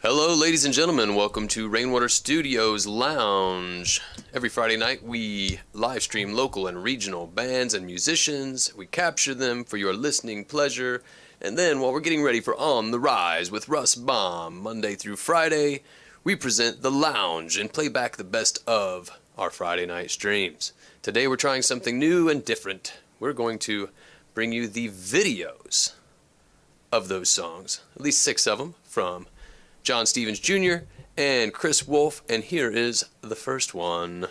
Hello, ladies and gentlemen. Welcome to Rainwater Studios Lounge. Every Friday night, we live stream local and regional bands and musicians. We capture them for your listening pleasure. And then, while we're getting ready for On the Rise with Russ Baum, Monday through Friday, we present The Lounge and play back the best of our Friday night streams. Today, we're trying something new and different. We're going to bring you the videos of those songs, at least 6 of them, from John Stevens Jr. and Chris Wolfe, and here is the first one.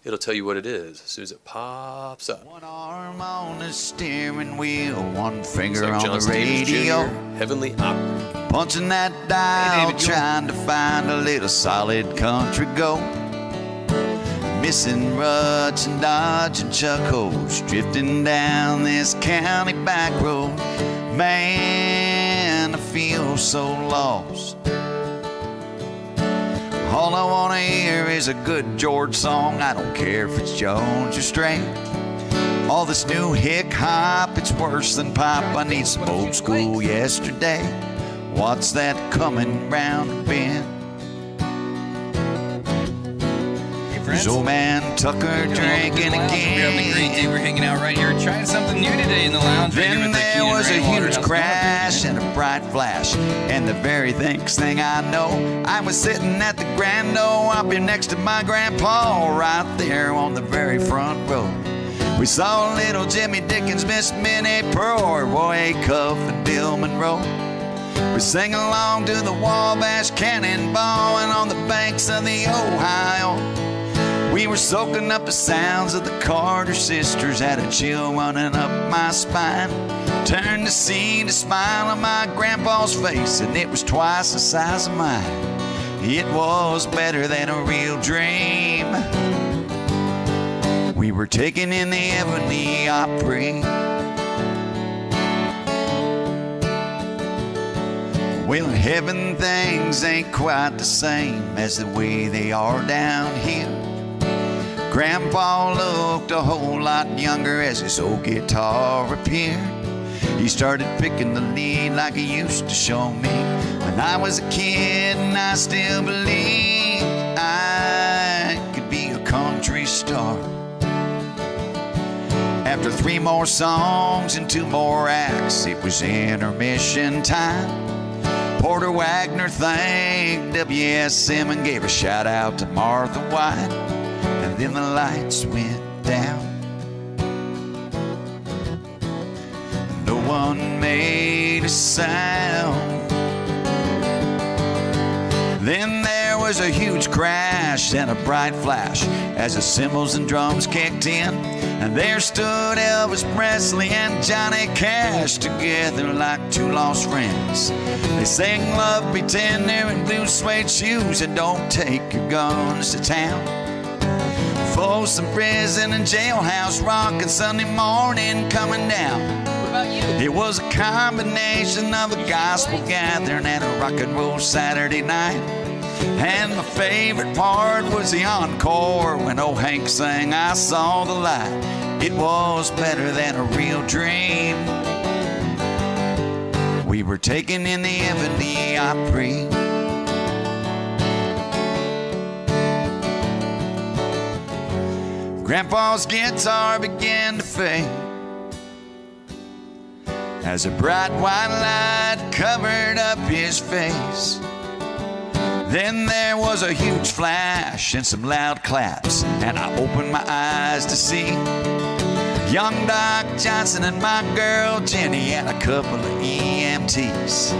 It'll tell you what it is as soon as it pops up. One arm on the steering wheel, one finger like on John the Stevens radio, Jr., Heavenly Opera. punching that dial, David, trying to find a little solid country gold. Missing ruts and dodging chuck holes, drifting down this county back road. Man, I feel so lost. All I wanna hear is a good George song. I don't care if it's Jones or Strait. All this new hick hop, it's worse than pop. I need some old school yesterday. What's that coming round the bend? There's old man Tucker drinking again. We're hanging out right here, trying something new today in the lounge. Then there was a huge crash and a bright flash, and the very next thing I know, I was sitting at the Grand Ole Opry next to my grandpa, right there on the very front row. We saw little Jimmy Dickens, Miss Minnie Pearl, Roy Cuff, and Bill Monroe. We sang along to the Wabash Cannonball, and on the banks of the Ohio, we were soaking up the sounds of the Carter sisters. Had a chill running up my spine. Turned to see the smile on my grandpa's face, and it was twice the size of mine. It was better than a real dream. We were taken in the Heavenly Opry. Well, in heaven things ain't quite the same as the way they are down here. Grandpa looked a whole lot younger as his old guitar appeared. He started picking the lead like he used to show me when I was a kid, and I still believed I could be a country star. After 3 more songs and 2 more acts, it was intermission time. Porter Wagner thanked W.S.M. and gave a shout out to Martha White. And then the lights went down. No one made a sound. Then there was a huge crash and a bright flash as the cymbals and drums kicked in. And there stood Elvis Presley and Johnny Cash together like 2 lost friends. They sang Love Be Tender in blue suede shoes, and don't take your guns to town. Folsom Prison and Jailhouse Rock, and Sunday morning coming down. What about you? It was a combination of a gospel gathering and a rock and roll Saturday night. And my favorite part was the encore when old Hank sang I Saw the Light. It was better than a real dream. We were taken in the Heavenly Opry. Grandpa's guitar began to fade as a bright white light covered up his face. Then there was a huge flash and some loud claps, and I opened my eyes to see young Doc Johnson and my girl Jenny and a couple of EMTs.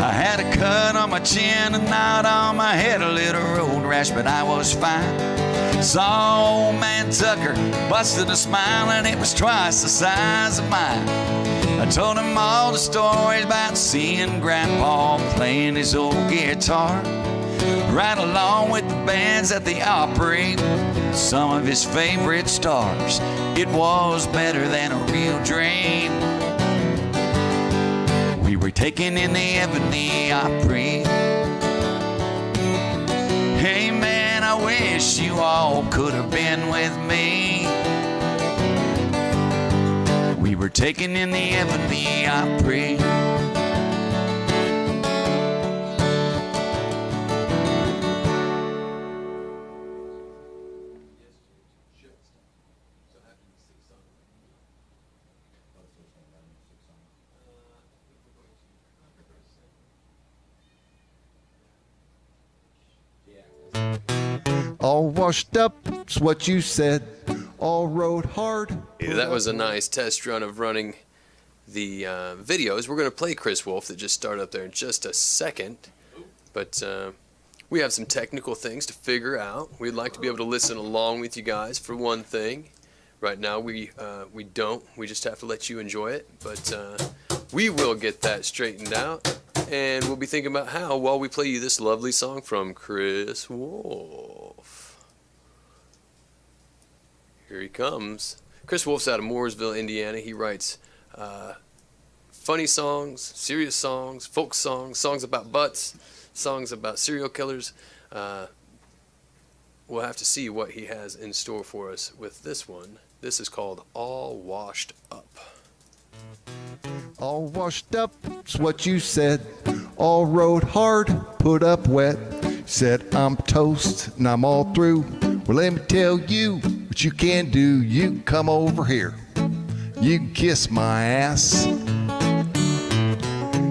I had a cut on my chin, a knot on my head, a little road rash, but I was fine. Saw old man Tucker busted a smile, and it was twice the size of mine. I told him all the stories about seeing Grandpa playing his old guitar, right along with the bands at the Opry, some of his favorite stars. It was better than a real dream. We were taken in the Heavenly Opry. Hey man, I wish you all could have been with me. We were taken in the Heavenly Opry. All washed up's what you said. All rode hard. Yeah, that was a nice test run of running the videos. We're going to play Chris Wolfe that just started up there in just a second. But we have some technical things to figure out. We'd like to be able to listen along with you guys for one thing. Right now we don't. We just have to let you enjoy it. But we will get that straightened out. And we'll be thinking about how while we play you this lovely song from Chris Wolfe. Here he comes. Chris Wolfe's out of Mooresville, Indiana. He writes funny songs, serious songs, folk songs, songs about butts, songs about serial killers. We'll have to see what he has in store for us with this one. This is called All Washed Up. All washed up's what you said. All rode hard, put up wet. Said I'm toast and I'm all through. Well, let me tell you what you can do. You can come over here. You can kiss my ass.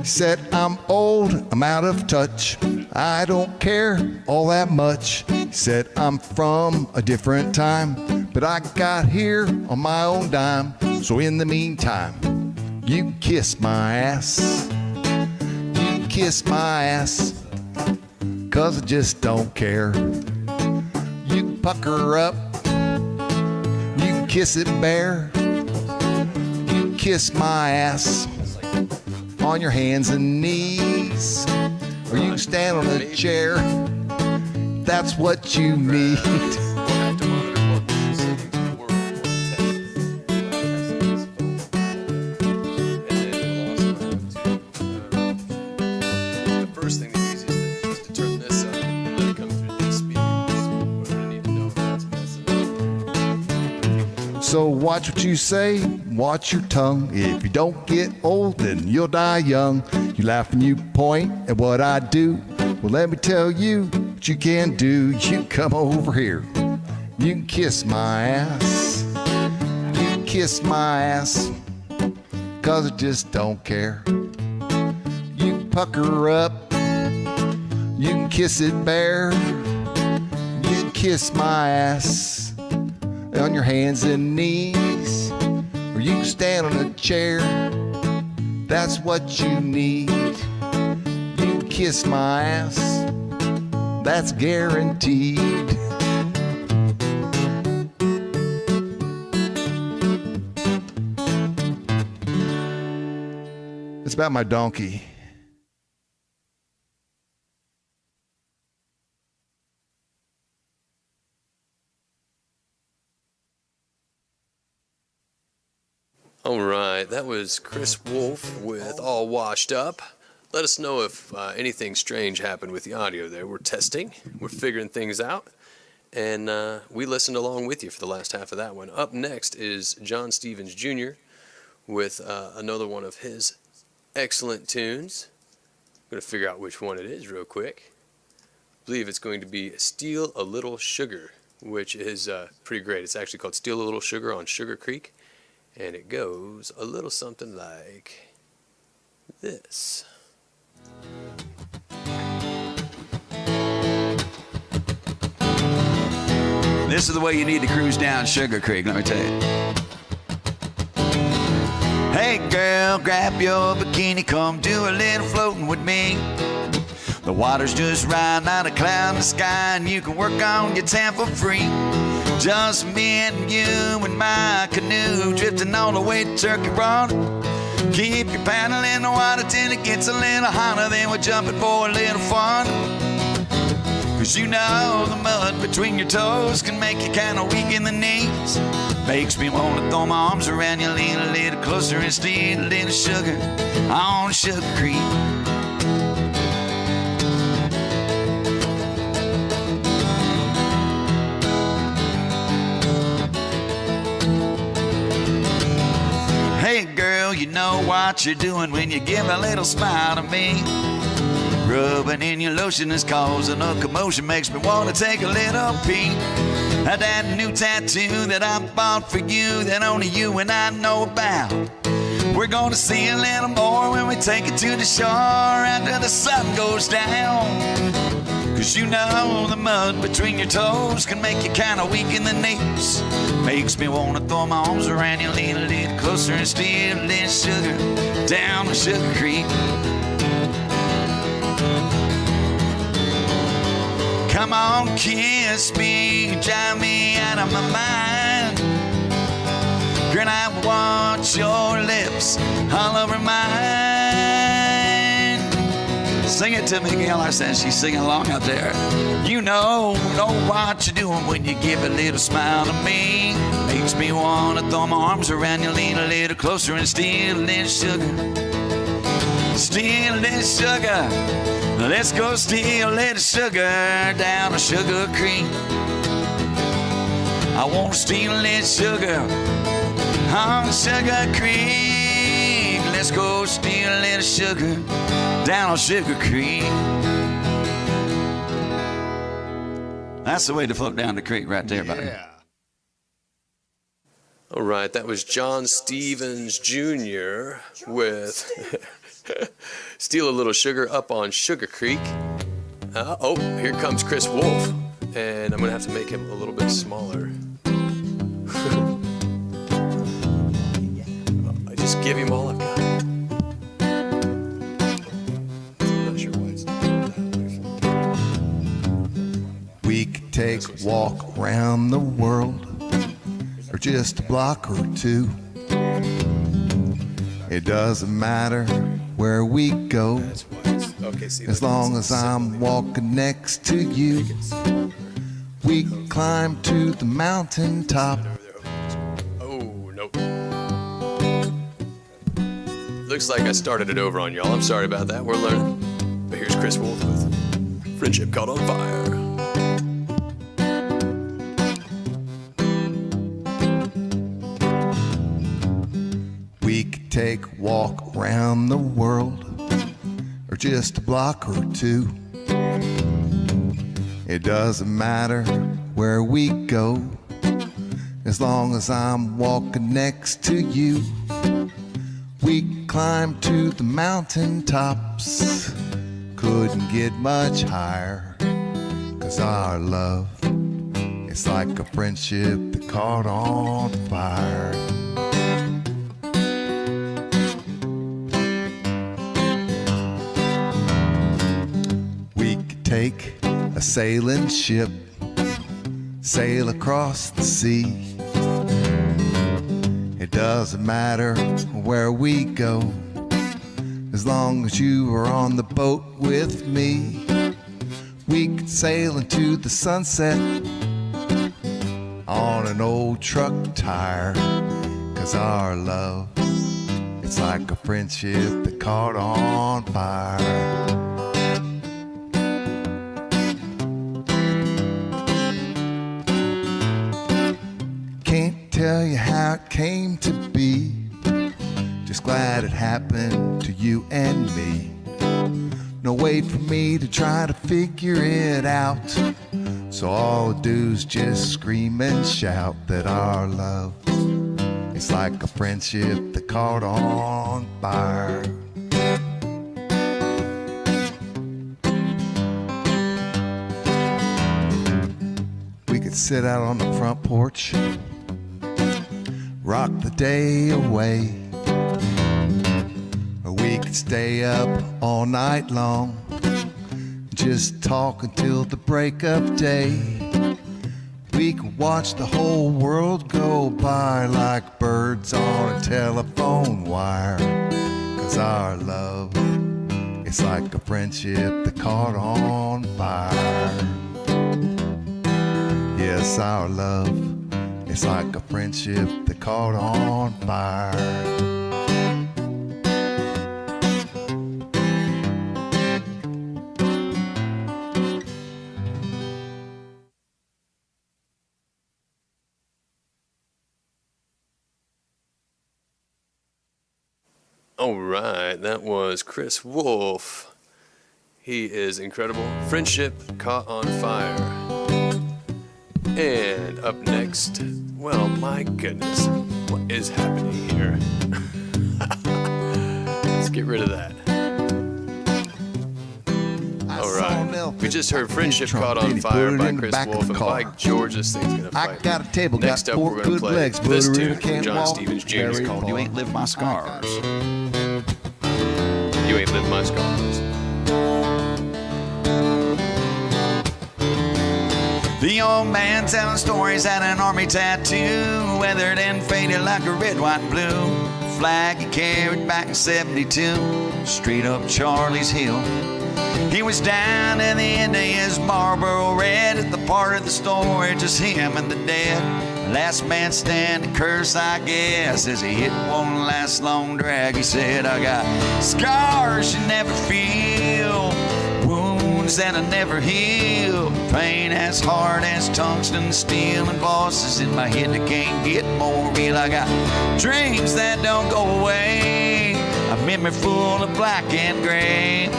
Said I'm old, I'm out of touch. I don't care all that much. Said I'm from a different time, but I got here on my own dime. So in the meantime, you can kiss my ass. You can kiss my ass, 'cause I just don't care. You can pucker up, you can kiss it bare. You can kiss my ass on your hands and knees, or you can stand on a chair. That's what you need. So watch what you say, watch your tongue. If you don't get old, then you'll die young. You laugh and you point at what I do. Well, let me tell you what you can do. You come over here. You can kiss my ass. You can kiss my ass, 'cause I just don't care. You can pucker up. You can kiss it bare. You can kiss my ass on your hands and knees, or you can stand on a chair. That's what you need. You can kiss my ass. That's guaranteed. It's about my donkey. All right, that was Chris Wolfe with All Washed Up. Let us know if anything strange happened with the audio there. We're testing, we're figuring things out, and we listened along with you for the last half of that one. Up next is John Stevens Jr. with another one of his excellent tunes. I'm going to figure out which one it is real quick. I believe it's going to be Steal a Little Sugar, which is pretty great. It's actually called Steal a Little Sugar on Sugar Creek. And it goes a little something like this. This is the way you need to cruise down Sugar Creek, let me tell you. Hey girl, grab your bikini, come do a little floating with me. The water's just right, not a cloud in the sky, and you can work on your tan for free. Just me and you in my canoe, drifting all the way to Turkey Run. Keep your paddle in the water till it gets a little hotter, then we're jumping for a little fun. 'Cause you know the mud between your toes can make you kinda weak in the knees. Makes me wanna throw my arms around you, lean a little closer and steal a little sugar on Sugar Creek. Hey girl, you know what you're doing when you give a little smile to me. Rubbing in your lotion is causing a commotion, makes me want to take a little peek at that new tattoo that I bought for you that only you and I know about. We're gonna see a little more when we take it to the shore after the sun goes down. 'Cause you know the mud between your toes can make you kinda weak in the knees. Makes me wanna throw my arms around you, lean a little closer and steal a little sugar down the Sugar Creek. Come on, kiss me, drive me out of my mind. Girl, I want your lips all over mine. Sing it to me, Gail. I said she's singing along out there. You know what you're doing when you give a little smile to me. Makes me want to throw my arms around you, lean a little closer and steal a little sugar. Steal a little sugar. Let's go steal a little sugar down the Sugar Creek. I want to steal a little sugar on Sugar Creek. Let's go steal a little sugar down on Sugar Creek. That's the way to float down the creek right there, buddy. Yeah. All right, that was John Stevens Jr. with Steal a Little Sugar up on Sugar Creek. Oh, here comes Chris Wolfe, and I'm going to have to make him a little bit smaller. I just give him all I've got. I'm not sure why it's not that way. We could take a walk around the world, or just a block or two. It doesn't matter where we go, That's why it's, okay, see, as look, long it's as I'm similar. walking next to you. We climb to the mountain top. Oh, nope. Looks like I started it over on y'all. I'm sorry about that. We're learning. But here's Chris Wolfe with Friendship Caught on Fire. We could take a walk around the world, or just a block or two. It doesn't matter where we go, as long as I'm walking next to you. We climb to the mountain tops, couldn't get much higher, 'cause our love, it's like a friendship that caught on fire. We could take a sailing ship, sail across the sea. It doesn't matter where we go, as long as you are on the boat with me. We could sail into the sunset on an old truck tire, 'cause our love, it's like a friendship that caught on fire. Can't tell you how it came to be, just glad it happened to you and me. No way for me to try to figure it out, so all I do is just scream and shout that our love, it's like a friendship that caught on fire. We could sit out on the front porch, rock the day away, or we could stay up all night long, just talk until the break of day. We could watch the whole world go by like birds on a telephone wire, 'cause our love, it's like a friendship that caught on fire. Yes, our love, it's like a friendship that caught on fire. All right, that was Chris Wolfe. He is incredible. Friendship Caught on Fire. And up next, well, my goodness, what is happening here? Let's get rid of that. All right. We just heard Friendship Caught on Fire by Chris Wolfe, and by George, this thing's gonna fight. I got a table, Next got up, four we're gonna good play legs, but this I tune really from can't John walk. Stevens Jr. Very Called You Ain't Lived My Scars. You Ain't Lived My Scars. The old man telling stories had an army tattoo, weathered and faded like a red, white, and blue flag he carried back in 72, straight up Charlie's Hill. He was down at the end of his Marlboro Red at the part of the story, just him and the dead. Last man standing, curse I guess, as he hit one last long drag. He said, I got scars you never feel, wounds that'll never heal, pain as hard as tungsten steel, and voices in my head that can't get more real. I got dreams that don't go away, a memory full of black and gray,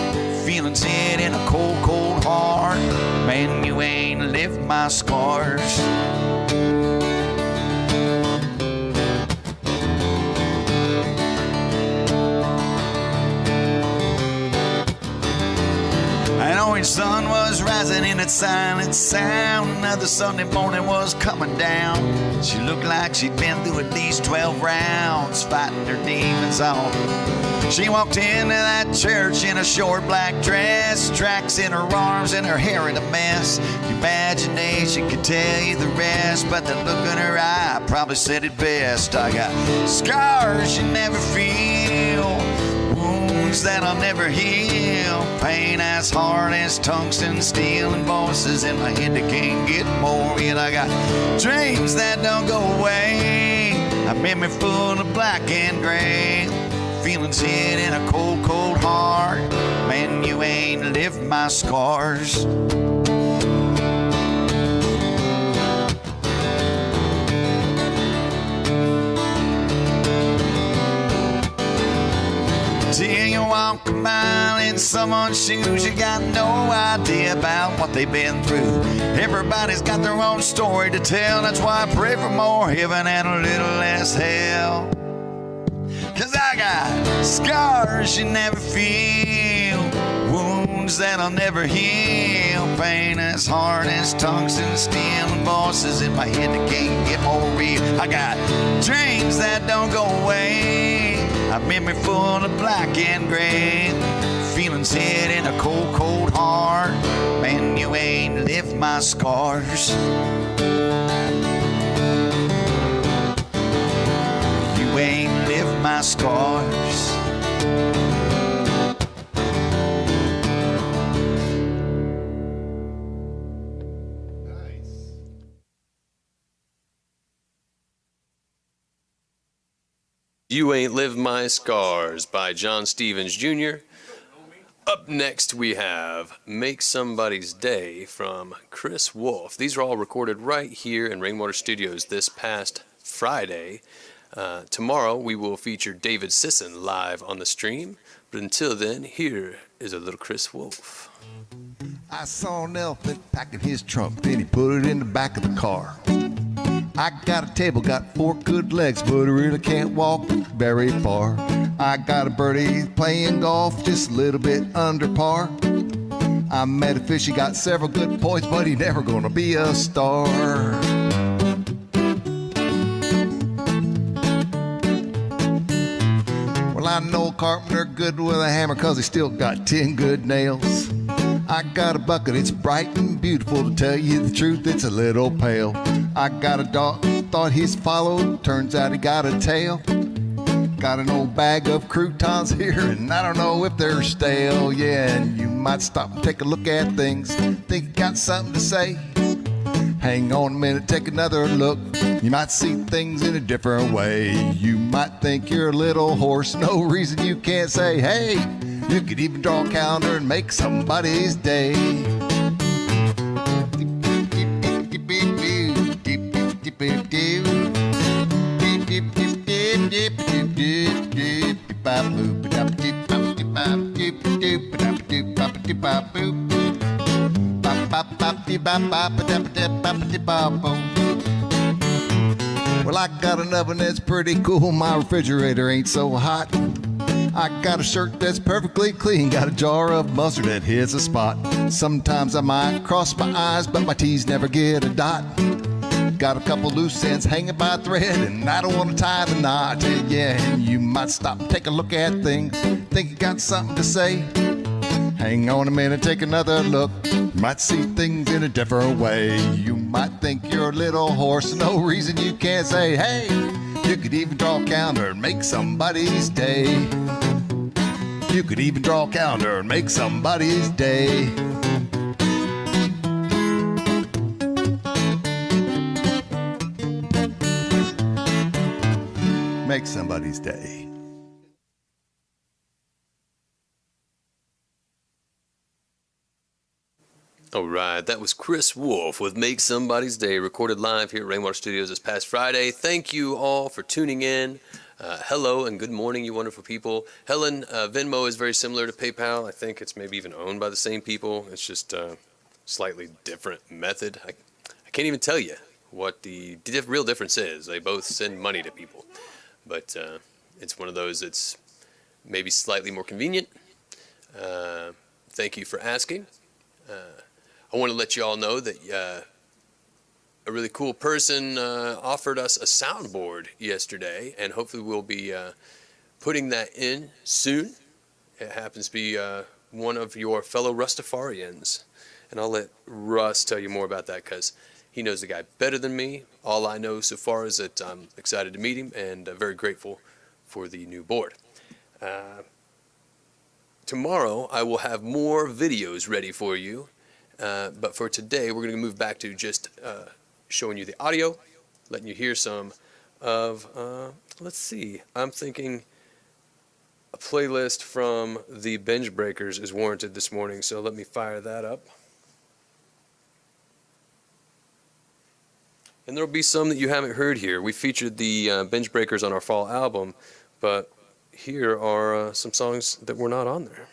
feelings hid in a cold, cold heart. Man, you ain't lived my scars. An orange sun was rising in its silent sound. Another Sunday morning was coming down. She looked like she'd been through at least 12 rounds, fighting her demons off. She walked into that church in a short black dress, tracks in her arms and her hair in a mess. Imagination could tell you the rest, but the look in her eye probably said it best. I got scars you never feel, wounds that'll never heal, pain as hard as tungsten steel, and voices in my head that can't get more real. I got dreams that don't go away, a memory full of black and gray, feelings hid in a cold, cold heart. Man, you ain't lived my scars. Till you walk a mile in someone's shoes, you got no idea about what they've been through. Everybody's got their own story to tell. That's why I pray for more heaven and a little less hell. 'Cause I got scars you never feel, wounds that'll never heal, pain as hard as tungsten steel, and voices in my head that can't get more real. I got dreams that don't go away, a memory full of black and gray, feelings hid in a cold, cold heart. Man, you ain't lived my scars. You ain't lived my scars. You Ain't Lived My Scars by John Stevens Jr. Up next we have Make Somebody's Day from Chris Wolfe. These are all recorded right here in Rainwater Studios this past Friday. Tomorrow we will feature David Sisson live on the stream. But until then, here is a little Chris Wolfe. I saw an elephant packing his trunk, then he put it in the back of the car. I got a table, got four good legs, but I really can't walk very far. I got a birdie playing golf, just a little bit under par. I met a fish, he got several good points, but he never gonna be a star. Well, I know a carpenter good with a hammer, 'cause he still got 10 good nails. I got a bucket, it's bright and beautiful. To tell you the truth, it's a little pale. I got a dog, thought he's followed, turns out he got a tail. Got an old bag of croutons here, and I don't know if they're stale. Yeah, and you might stop and take a look at things, think you got something to say. Hang on a minute, take another look. You might see things in a different way. You might think you're a little horse, no reason you can't say, hey. You could even draw a calendar and make somebody's day. Well, I got an oven that's pretty cool. My refrigerator ain't so hot. I got a shirt that's perfectly clean, got a jar of mustard that hits a spot. Sometimes I might cross my eyes, but my T's never get a dot. Got a couple loose ends hanging by a thread, and I don't want to tie the knot. Yeah, and you might stop and take a look at things, think you got something to say. Hang on a minute, take another look. You might see things in a different way. You might think you're a little horse, no reason you can't say, hey. You could even draw a calendar and make somebody's day. You could even draw a calendar and make somebody's day. Make somebody's day. All right, that was Chris Wolfe with Make Somebody's Day, recorded live here at Rainwater Studios this past Friday. Thank you all for tuning in. Hello and good morning, you wonderful people. Helen, Venmo is very similar to PayPal. I think it's maybe even owned by the same people. It's just a slightly different method. I can't even tell you what the real difference is. They both send money to people. But it's one of those that's maybe slightly more convenient. Thank you for asking. I want to let you all know that a really cool person offered us a soundboard yesterday, and hopefully we'll be putting that in soon. It happens to be one of your fellow Rastafarians, and I'll let Russ tell you more about that because he knows the guy better than me. All I know so far is that I'm excited to meet him and very grateful for the new board. Tomorrow I will have more videos ready for you. But for today, we're going to move back to just showing you the audio, letting you hear some of, let's see, I'm thinking a playlist from the Binge Breakers is warranted this morning, so let me fire that up. And there'll be some that you haven't heard here. We featured the Binge Breakers on our fall album, but here are some songs that were not on there.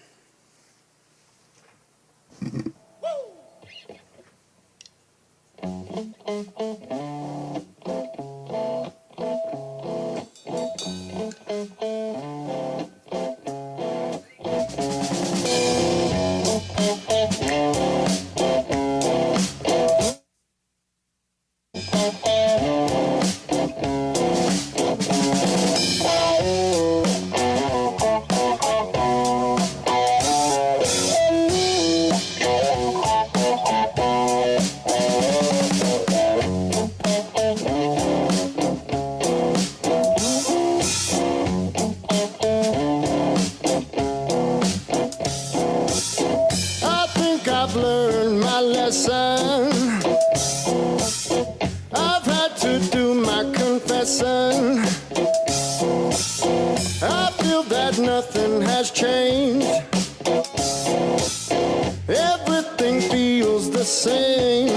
I've had to do my confessing. I feel that nothing has changed. Everything feels the same.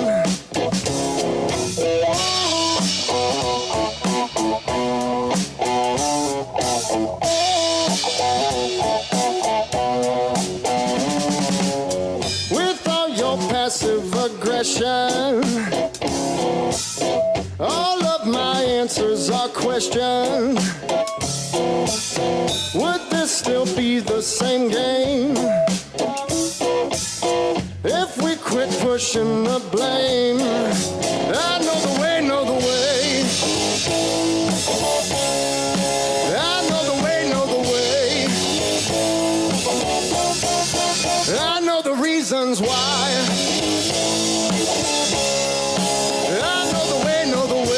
With all your passive aggression, all of my answers are questions. Would this still be the same game if we quit pushing the blame? I know the way, know the way. I know the way, know the way. I know the reasons why. I know the way, know the way.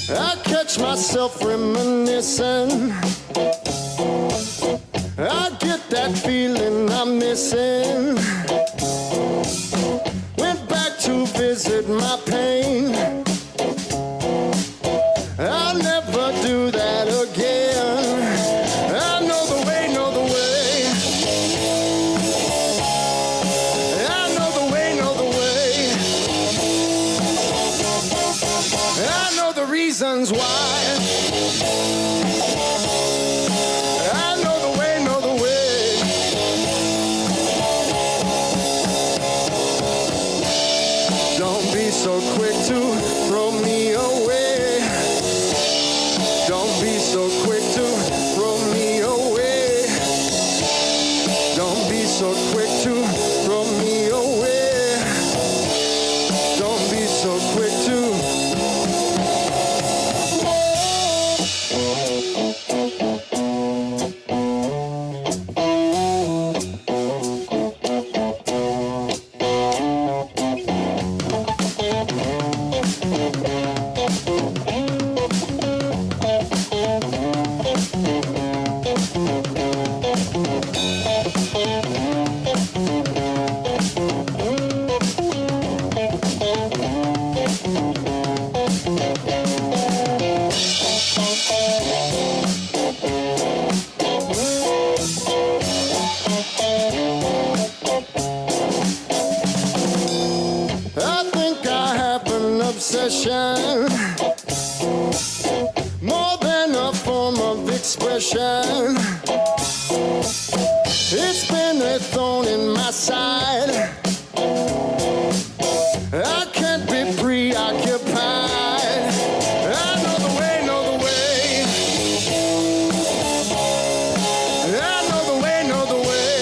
I catch myself reminiscing. I get that feeling I'm missing. Went back to visit my pain. I'll never do that again. I know the way, know the way. I know the way, know the way. the reasons why. I know the way, know the way. Don't be so quick to throw me away. Don't be so quick to throw me away. Don't be so quick to throw me away. Don't be so quick to. I think I have an obsession, more than a form of expression. It's been a thorn in my side. I can't be preoccupied. I know the way, know the way. I know the way, know the way.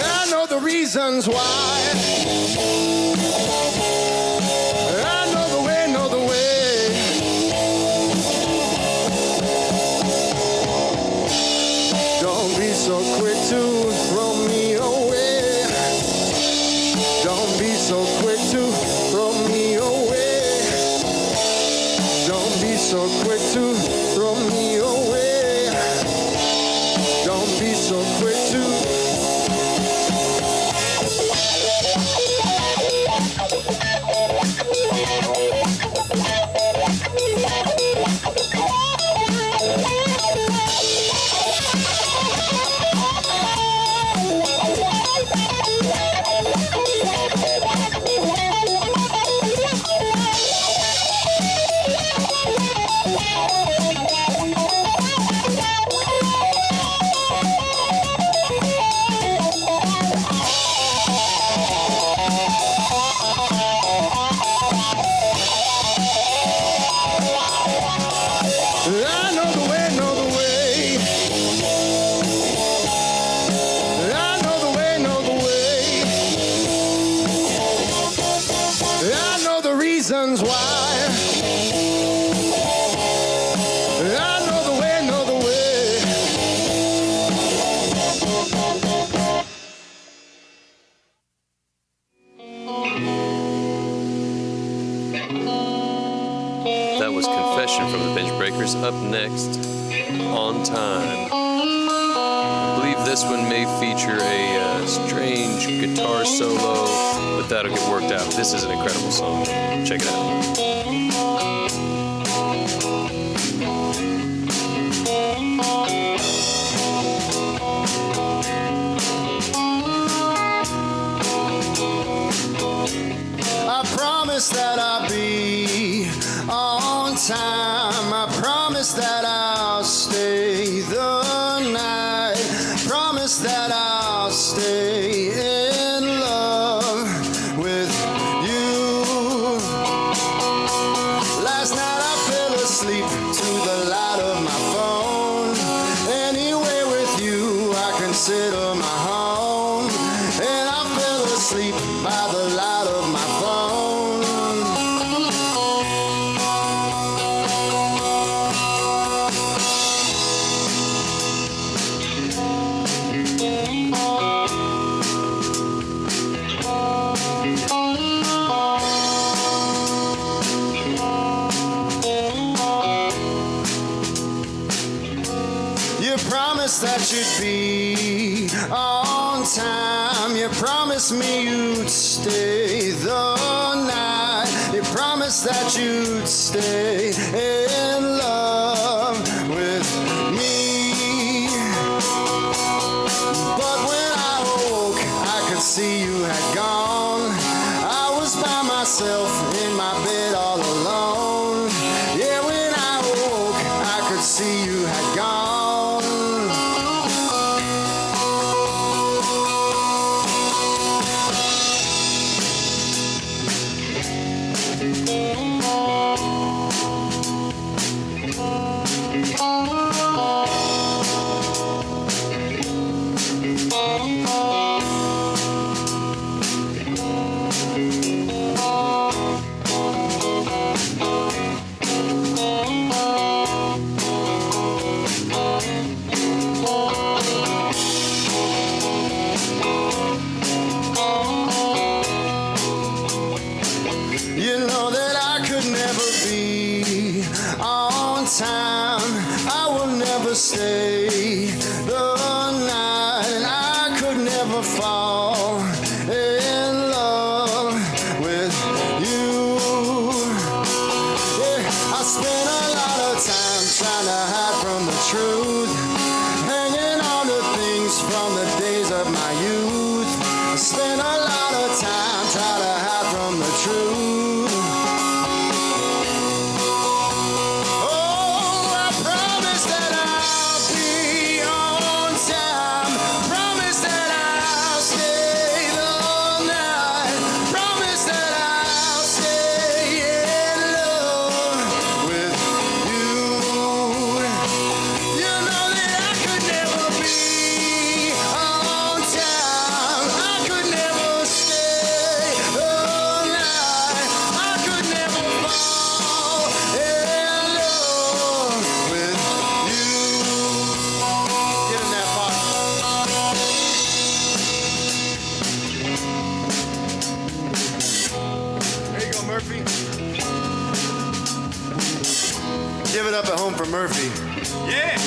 I know the reasons why. I know the way, know the way. Don't be so quick to throw me away. Don't be so quick to throw me away. Don't be so quick to throw me away. Don't be so quick to. I know the way, know the way. I know the way, know the way. I know the reasons why. I know the way, know the way. That was Confession from the Bench Breakers. Up next, On Time. I believe this one may feature a strange guitar solo, but that'll get worked out. This is an incredible song. Check it out. I promise that I'll be on time. I promise that I'll stay the night. Promise that I'll stay in love with you. Last night I fell asleep to the light of my phone. Anywhere with you I consider my home. And I fell asleep by the light of my phone. You promised that you'd be on time. You promised me you'd stay the night. You promised that you'd stay in love with me. But when I awoke, I could see you had gone. I was by myself in my truth. Hanging on to things from the days of my youth. I spent a lot of time trying to hide from the truth. Oh, I promise that I'll be on time. Promise that I'll stay the night. Promise that I'll stay in love with you. You know that I could never be on time. I could never stay the night. I could never fall in love with you. Get in that box. There you go, Murphy. Give it up at home for Murphy. Yeah.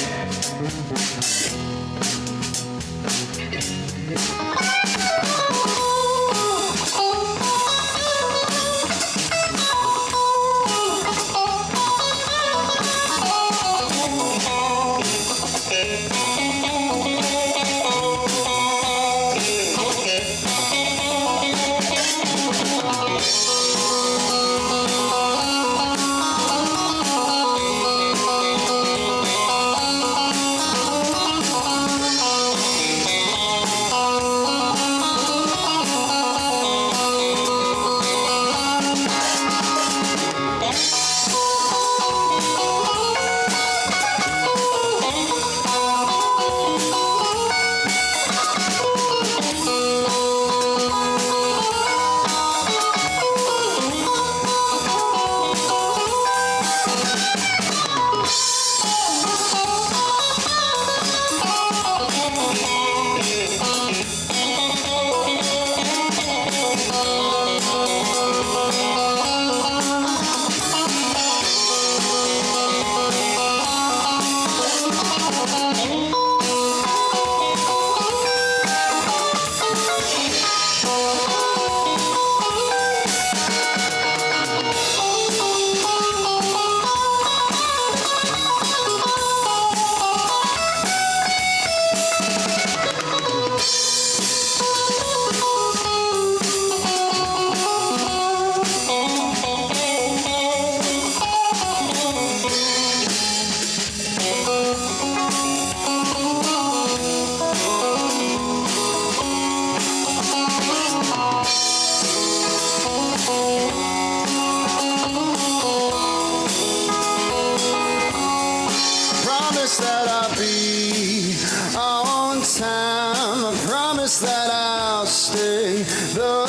Promise that I'll be on time. I promise that I'll stay the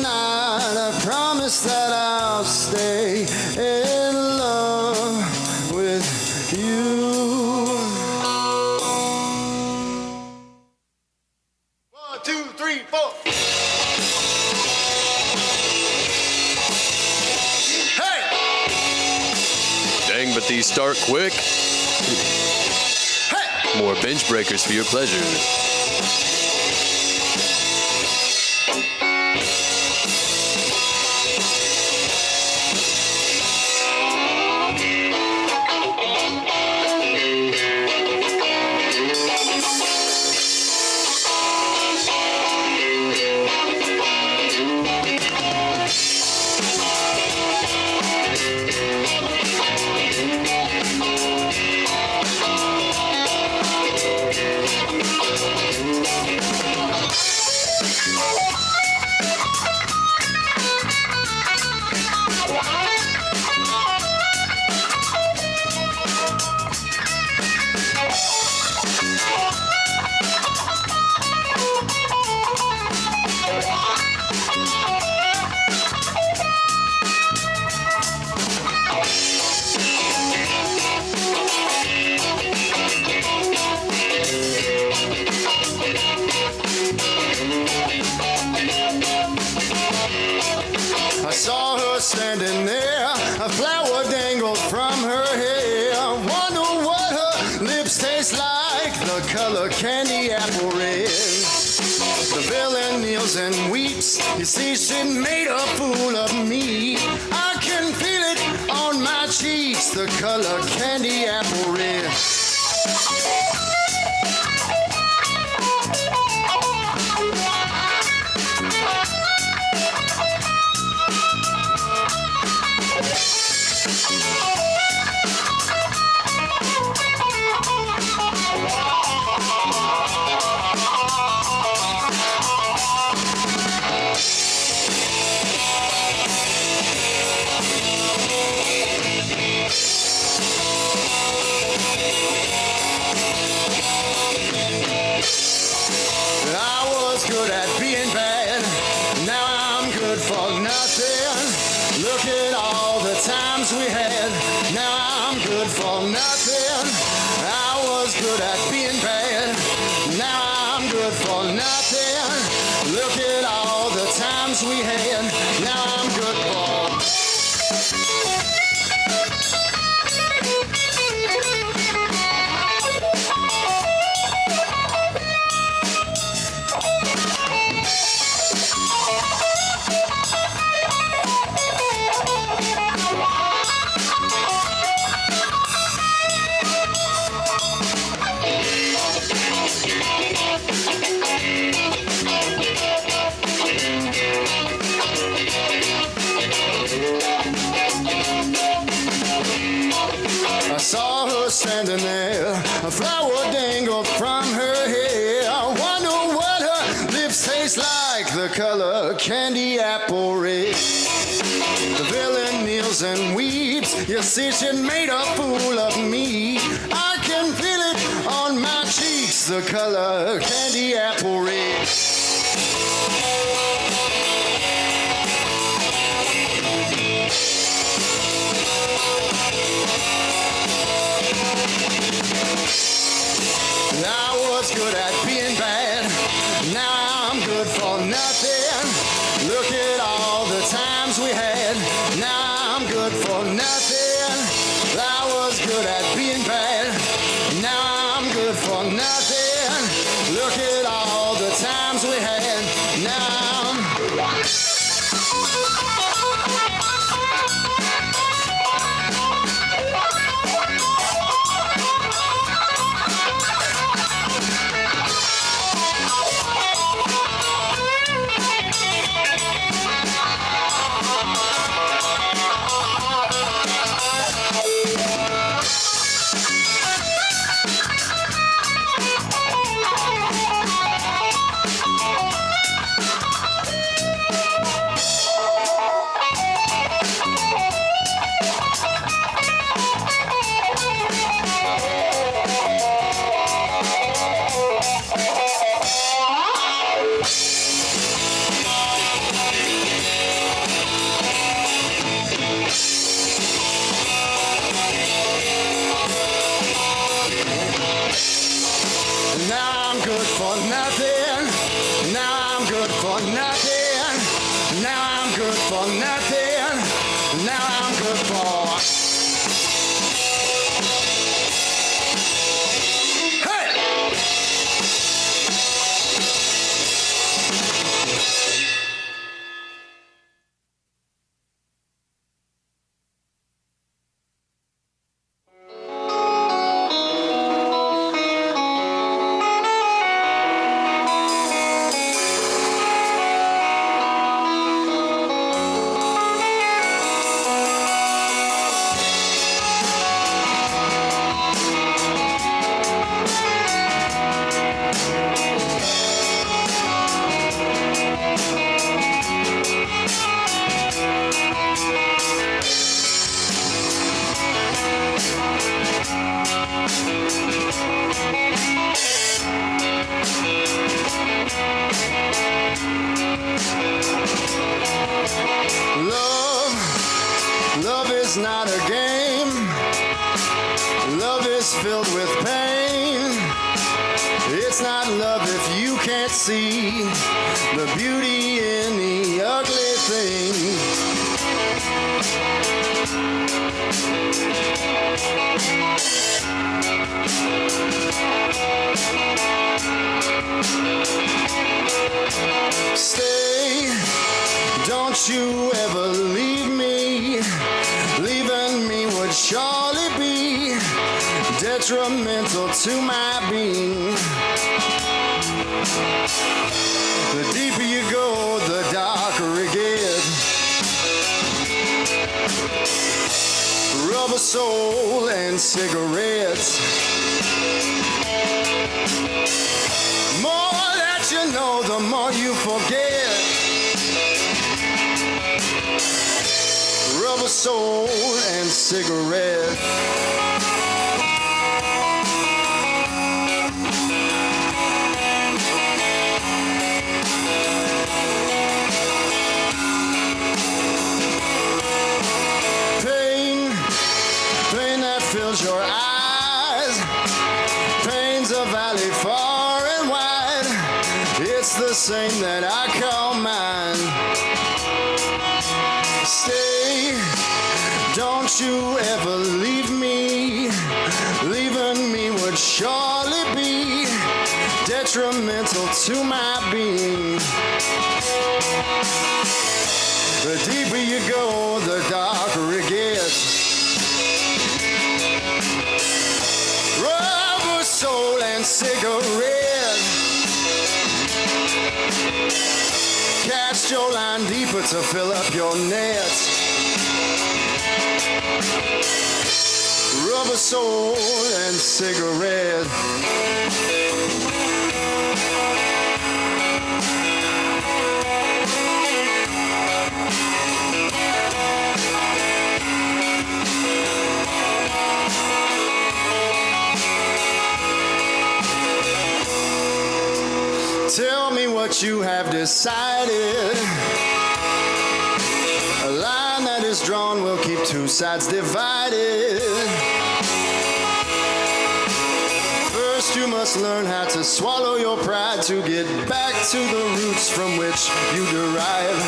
night. I promise that I'll stay in love with you. 1, 2, 3, 4. Hey! Dang, but these start quick. Hey! More bench breakers for your pleasure. I saw her standing there, a flower dangled from her hair. Wonder what her lips taste like, the color candy apple red. The villain kneels and weeps, you see she made a fool of me. I can feel it on my cheeks, the color candy apple red. Standing there, a flower dangled from her hair. I wonder what her lips taste like, the color candy apple red. The villain kneels and weeps, you see she made a fool of me. I can feel it on my cheeks, the color candy apple red. Good at being bad, now I'm good for nothing. Look at all the times we had, now I'm good for nothing. I was good at being bad, now I'm good for nothing. Look at all the times we had, now I'm... Love is not a game. Love is filled with pain. It's not love if you can't see the beauty in the ugly thing. Stay, don't you ever leave me. Leaving me would surely be detrimental to my being. The deeper you go, the darker it gets. Rubber soul and cigarettes. More that you know, the more you forget. Rubber soul and cigarettes. Pain that fills your eyes. Pain's a valley far and wide. It's the same that I call mine. Stay, don't you ever leave me. Leaving me would surely be detrimental to my being. The deeper you go, the darker it gets. Rubber soul and cigarette. Cast your line deeper to fill up your net. Rubber soul and cigarette. Tell me what you have decided. A line that is drawn will keep two sides divided. First you must learn how to swallow your pride to get back to the roots from which you derive.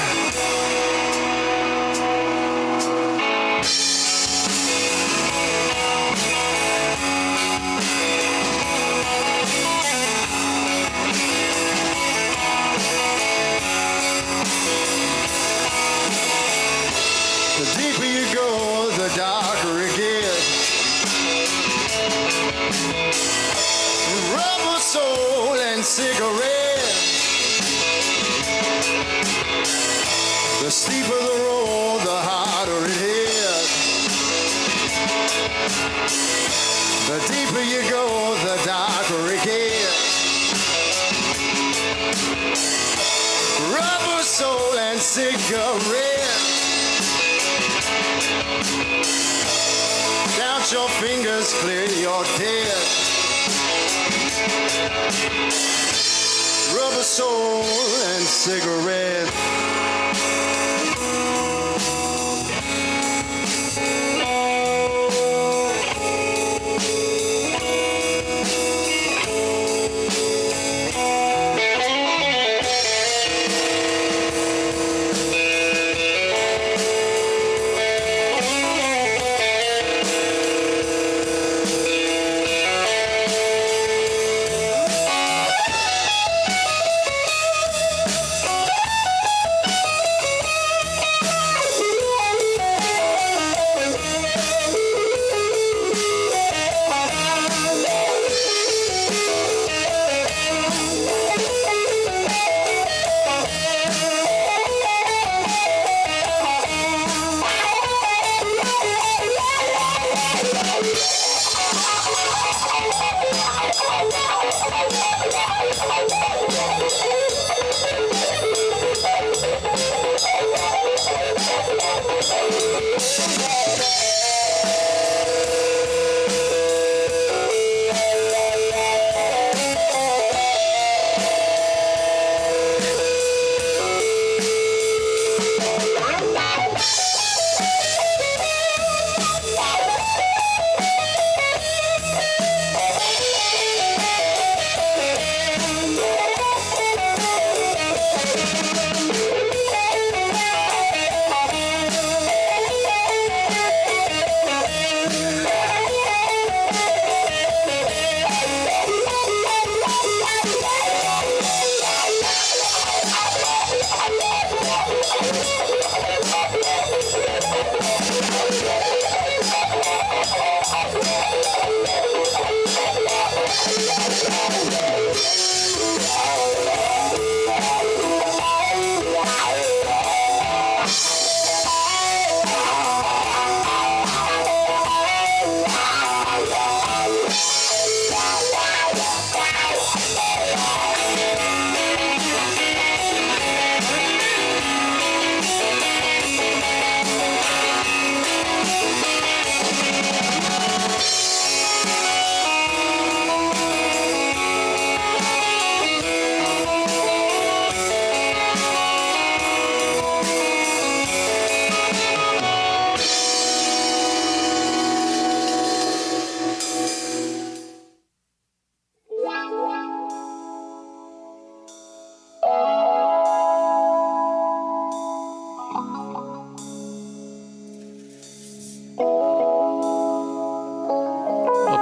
The deeper you go, the darker it gets. Rubber soul and cigarette. The steeper the road, the harder it hits. The deeper you go, the darker it gets. Rubber soul and cigarette. Count your fingers, clear your debt. Rubber soul and cigarette.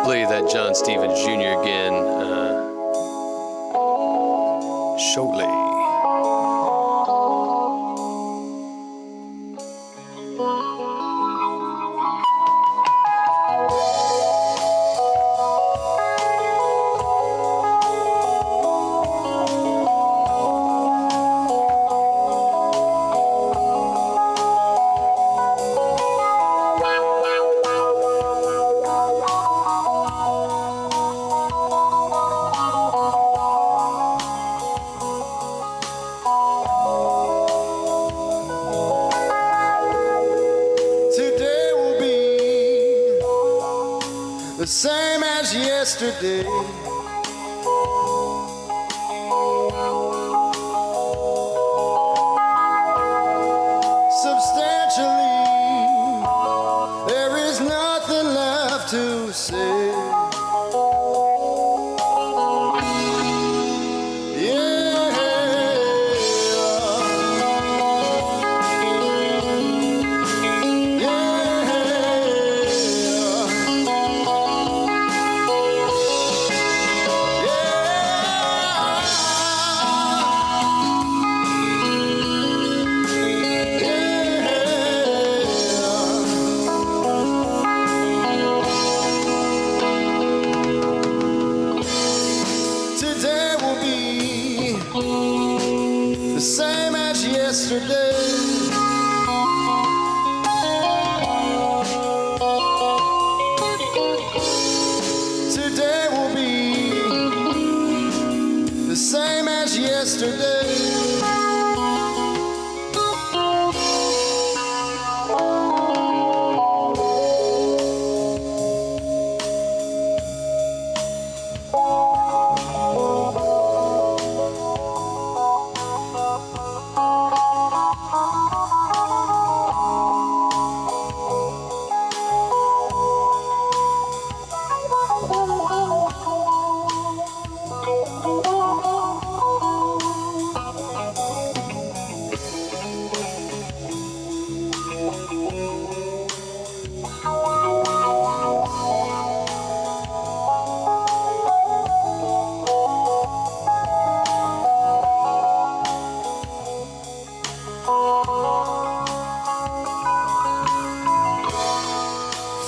play that John Stevens Jr. again shortly. Today will be the same as yesterday. Substantially, there is nothing left to say. Today will be the same as yesterday. Today will be the same as yesterday.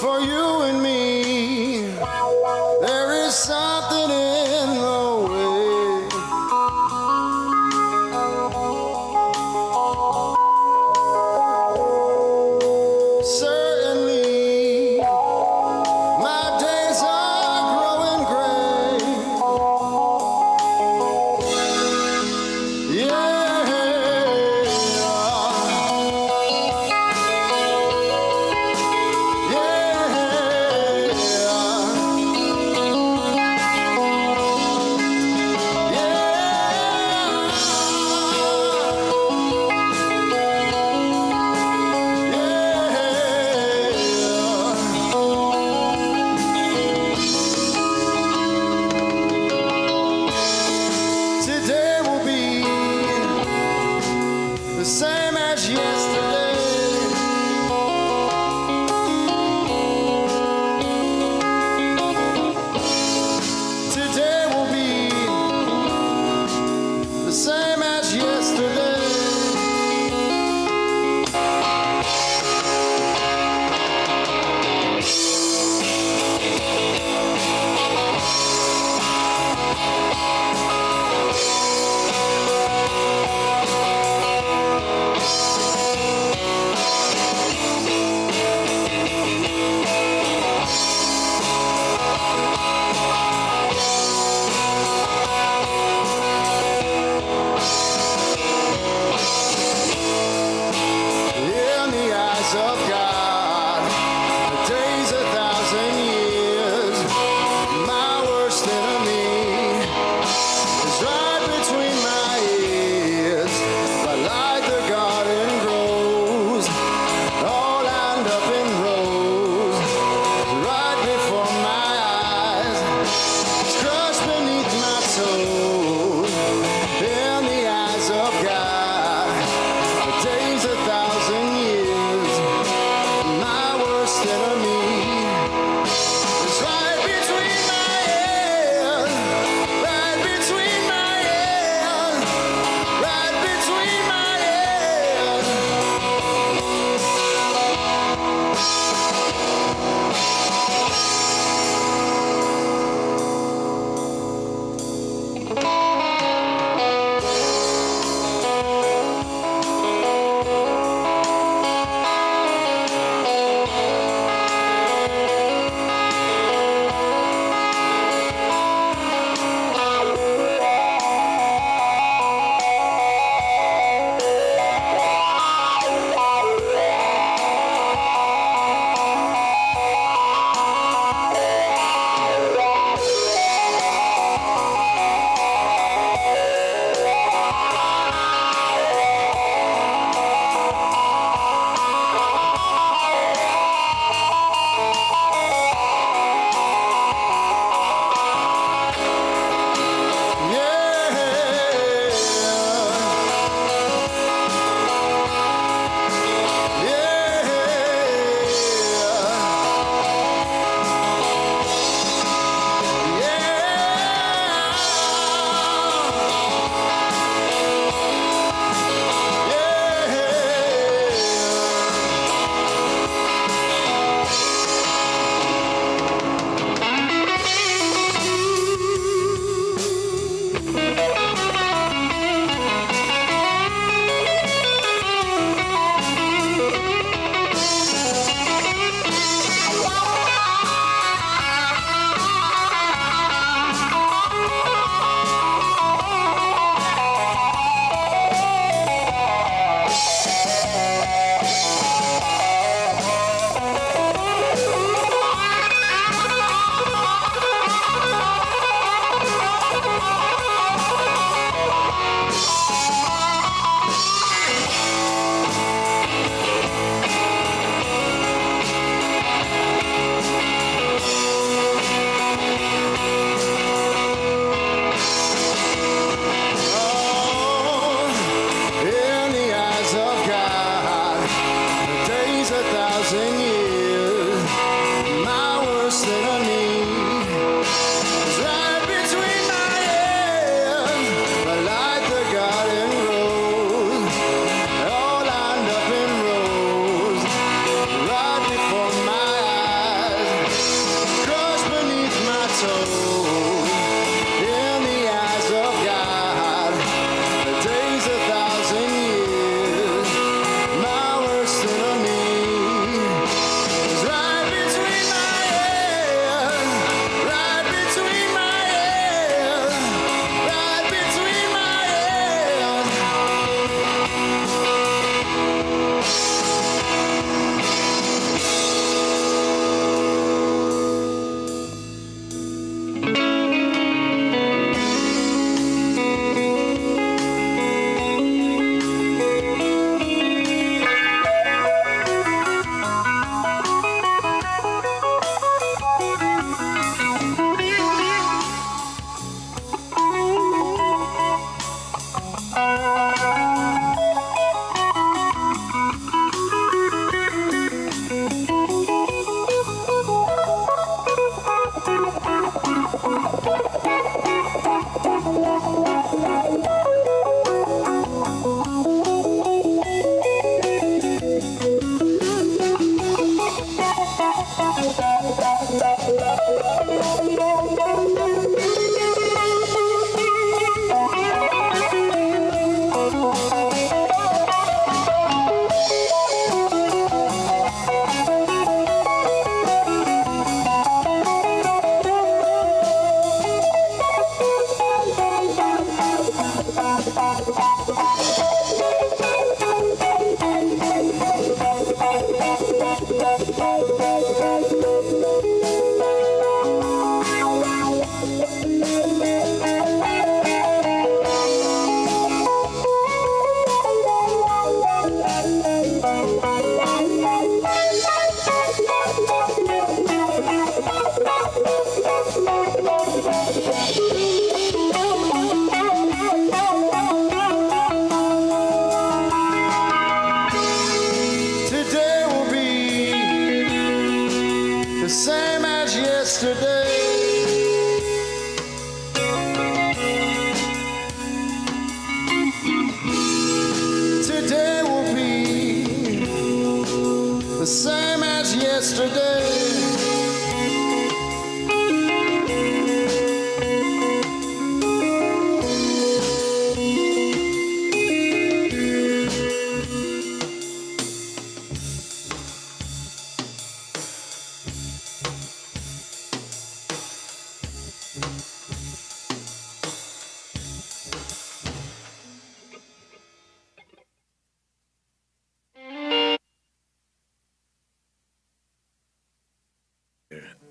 For you and me, there is something in the way. Certainly, my days are growing gray. Yeah. Yeah. soul. In the eyes of God, the days 1,000 years, my worst enemy is right between my ears, right between my ears, right between my ears. Today will be the same as yesterday. Today will be the same as yesterday.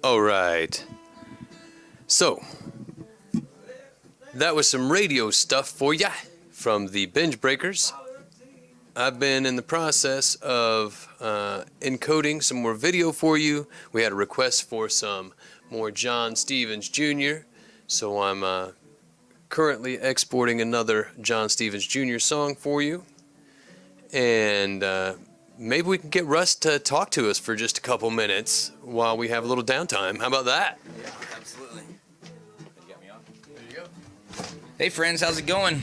All right. So, that was some radio stuff for ya from the Binge Breakers. I've been in the process of encoding some more video for you. We had a request for some more John Stevens Jr., so I'm currently exporting another John Stevens Jr. song for you. And maybe we can get Russ to talk to us for just a couple minutes while we have a little downtime. How about that? Yeah, absolutely. You got me on? There you go. Hey, friends, how's it going?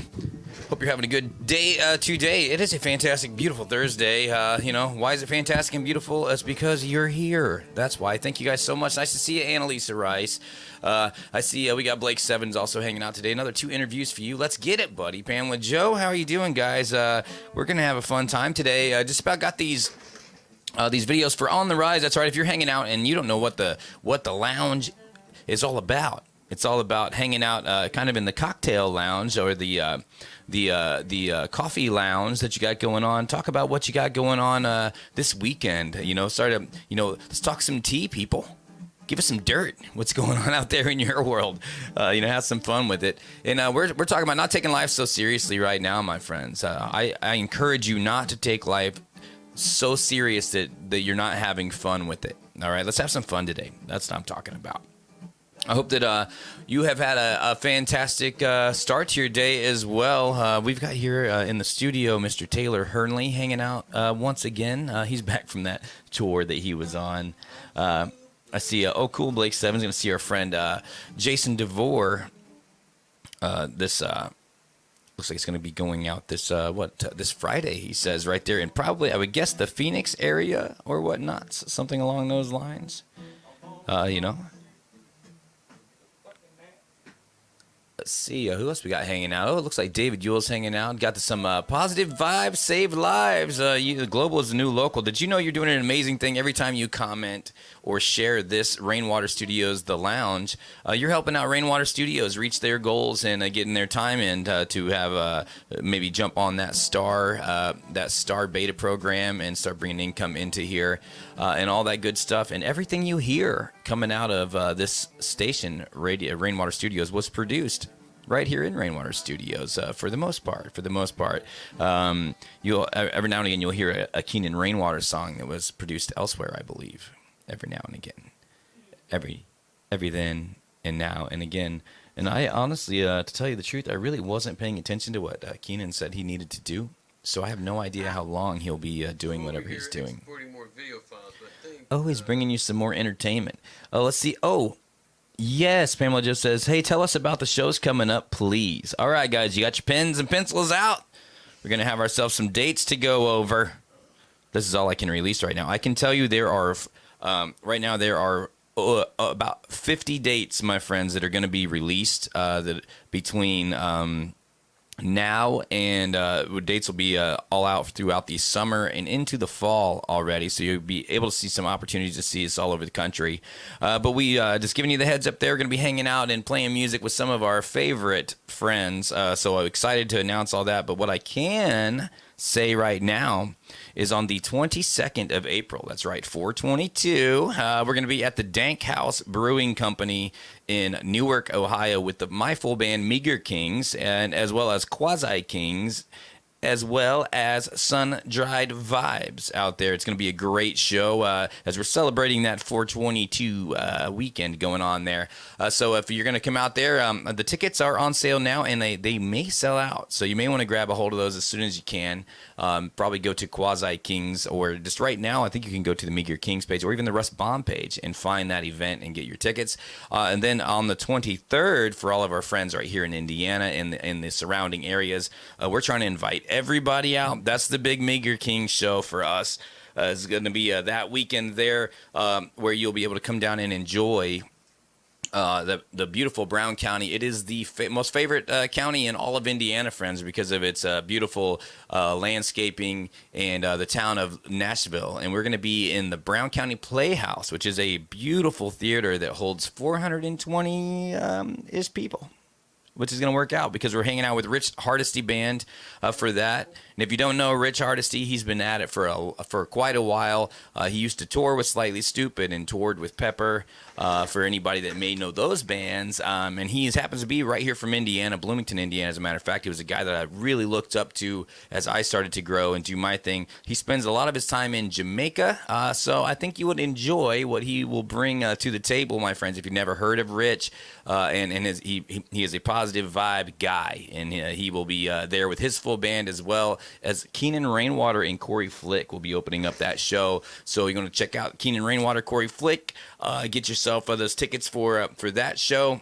Hope you're having a good day today. It is a fantastic, beautiful Thursday. Why is it fantastic and beautiful? It's because you're here. That's why. Thank you guys so much. Nice to see you, Annalisa Rice. I see we got Blake Sevens also hanging out today. Another 2 interviews for you. Let's get it, buddy. Pamela Joe, how are you doing, guys? We're going to have a fun time today. Just about got these videos for On the Rise. That's right. If you're hanging out and you don't know what the lounge is all about, it's all about hanging out kind of in the cocktail lounge or the coffee lounge that you got going on. Talk about what you got going on this weekend. Let's talk some tea, people. Give us some dirt. What's going on out there in your world? Have some fun with it. And we're talking about not taking life so seriously right now, my friends. I encourage you not to take life so serious that you're not having fun with it. All right, let's have some fun today. That's what I'm talking about. I hope that you have had a fantastic start to your day as well. We've got here in the studio Mr. Taylor Hernley hanging out once again. He's back from that tour that he was on. I see, cool, Blake Seven's going to see our friend Jason DeVore. This looks like it's going to be going out this Friday, he says, right there. And probably, I would guess, the Phoenix area or whatnot, something along those lines. Let's see, who else we got hanging out? Oh, it looks like David Yule's hanging out. Got some positive vibes, save lives. Global is the new local. Did you know you're doing an amazing thing every time you comment or share this Rainwater Studios, The Lounge? You're helping out Rainwater Studios reach their goals and getting their time in to have maybe jump on that star beta program and start bringing income into here and all that good stuff. And everything you hear coming out of this station, Rainwater Studios, was produced right here in Rainwater Studios for the most part. You'll every now and again you'll hear a Kenan Rainwater song that was produced elsewhere, I believe. Every now and again, every then and now and again. And I honestly, to tell you the truth, I really wasn't paying attention to what Kenan said he needed to do. So I have no idea how long he'll be doing whatever he's doing. More video files, but I think, Oh, he's bringing you some more entertainment. Let's see. Oh, yes, Pamela just says, hey, tell us about the shows coming up, please. All right, guys, you got your pens and pencils out? We're going to have ourselves some dates to go over. This is all I can release right now. I can tell you there are, right now, there are about 50 dates, my friends, that are going to be released that between now and dates will be all out throughout the summer and into the fall already, so you'll be able to see some opportunities to see us all over the country. But we just giving you the heads up, they're going to be hanging out and playing music with some of our favorite friends, so I'm excited to announce all that. But what I can say right now is on the 22nd of April, that's right, 4/22, we're going to be at the Dank House Brewing Company in Newark, Ohio, with my full band Meager Kings, and as well as Quasi Kings, as well as Sun-Dried Vibes out there. It's going to be a great show as we're celebrating that 4/22 weekend going on there. So if you're going to come out there, the tickets are on sale now, and they may sell out. So you may want to grab a hold of those as soon as you can. Probably go to Quasi Kings, or just right now, I think you can go to the Meager Kings page or even the Russ Baum page and find that event and get your tickets. And then on the 23rd, for all of our friends right here in Indiana and in the surrounding areas, we're trying to invite everybody out. That's the big Meager Kings show for us. It's going to be that weekend there where you'll be able to come down and enjoy the beautiful Brown County. It is the most favorite county in all of Indiana, friends, because of its beautiful landscaping and the town of Nashville. And we're going to be in the Brown County Playhouse, which is a beautiful theater that holds 420-ish people, which is going to work out because we're hanging out with Rich Hardesty Band for that. And if you don't know Rich Hardesty, he's been at it for quite a while. He used to tour with Slightly Stoopid and toured with Pepper, for anybody that may know those bands. And he happens to be right here from Indiana, Bloomington, Indiana, as a matter of fact. He was a guy that I really looked up to as I started to grow and do my thing. He spends a lot of his time in Jamaica, so I think you would enjoy what he will bring to the table, my friends. If you've never heard of Rich, he is a positive vibe guy, and he will be there with his full band, as well as Kenan Rainwater and Corey Flick will be opening up that show. So you're going to check out Kenan Rainwater, Corey Flick, get yourself those tickets for that show.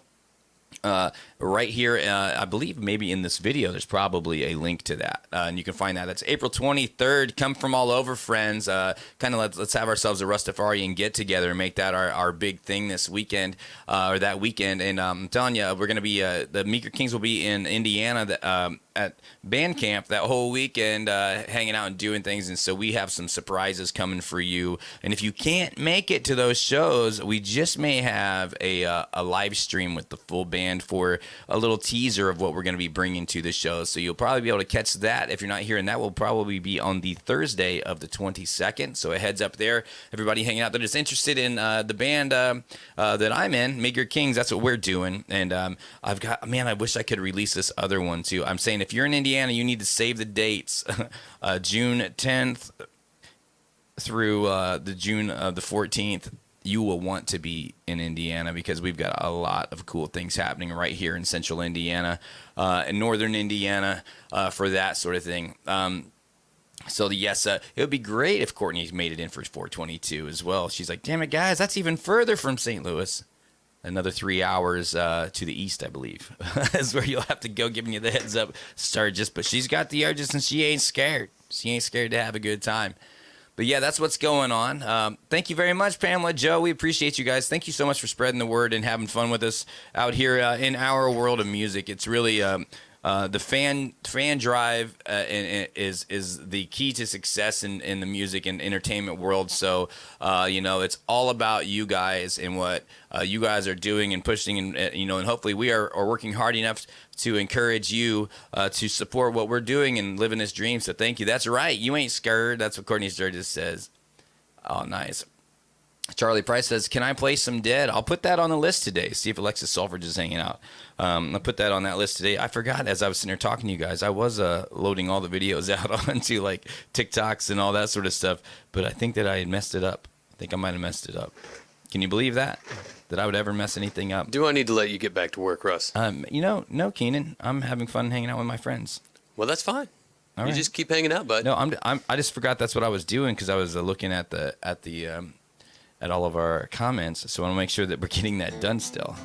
Right here, I believe maybe in this video, there's probably a link to that, and you can find that. That's April 23rd. Come from all over, friends. Kind of let's have ourselves a Rastafarian get together and make that our big thing this weekend, or that weekend. And I'm telling you, we're gonna be the Meeker Kings will be in Indiana at band camp that whole weekend, hanging out and doing things. And so we have some surprises coming for you. And if you can't make it to those shows, we just may have a live stream with the full band for a little teaser of what we're going to be bringing to the show. So you'll probably be able to catch that. If you're not here, and that will probably be on the Thursday of the 22nd. So a heads up there. Everybody hanging out that is interested in the band that I'm in, Meager Kings, that's what we're doing. And I wish I could release this other one too. I'm saying if you're in Indiana, you need to save the dates. June 10th through the June the 14th. You will want to be in Indiana because we've got a lot of cool things happening right here in central Indiana and northern Indiana for that sort of thing. So yes, it would be great if Courtney made it in for 4/22 as well. She's like, damn it, guys, that's even further from St. Louis. Another 3 hours to the east, I believe, is where you'll have to go, giving you the heads up. But she's got the urges and she ain't scared. She ain't scared to have a good time. But yeah, that's what's going on. Thank you very much, Pamela, Joe. We appreciate you guys. Thank you so much for spreading the word and having fun with us out here in our world of music. It's really the fan drive is the key to success in the music and entertainment world. So it's all about you guys and what you guys are doing and pushing, and hopefully we are working hard enough to encourage you to support what we're doing and living this dream. So thank you. That's right. You ain't scared. That's what Courtney Sturgis says. Oh, nice. Charlie Price says, can I play some Dead? I'll put that on the list today. See if Alexis Sulfridge is hanging out. I'll put that on that list today. I forgot as I was sitting here talking to you guys, I was loading all the videos out onto like TikToks and all that sort of stuff, but I think that I had messed it up. I think I might have messed it up. Can you believe that? That I would ever mess anything up? Do I need to let you get back to work, Russ? No, Kenan. I'm having fun hanging out with my friends. Well, that's fine. All you right. just keep hanging out, bud. No, I just forgot that's what I was doing because I was looking at all of our comments, so I want to make sure that we're getting that done still.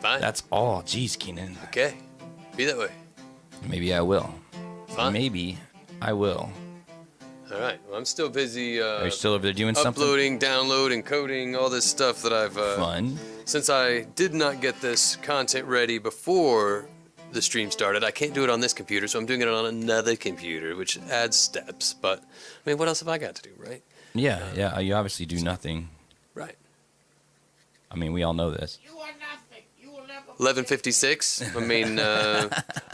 Fine. That's all. Jeez, Kenan. Okay. Be that way. Maybe I will. Fine. Maybe I will. All right. Well, I'm still busy Are you still over there doing something? uploading, downloading, coding, all this stuff that I've... Fun. Since I did not get this content ready before the stream started, I can't do it on this computer, so I'm doing it on another computer, which adds steps. But, I mean, what else have I got to do, right? Yeah. You obviously do nothing. Right. I mean, we all know this. 11:56. I mean,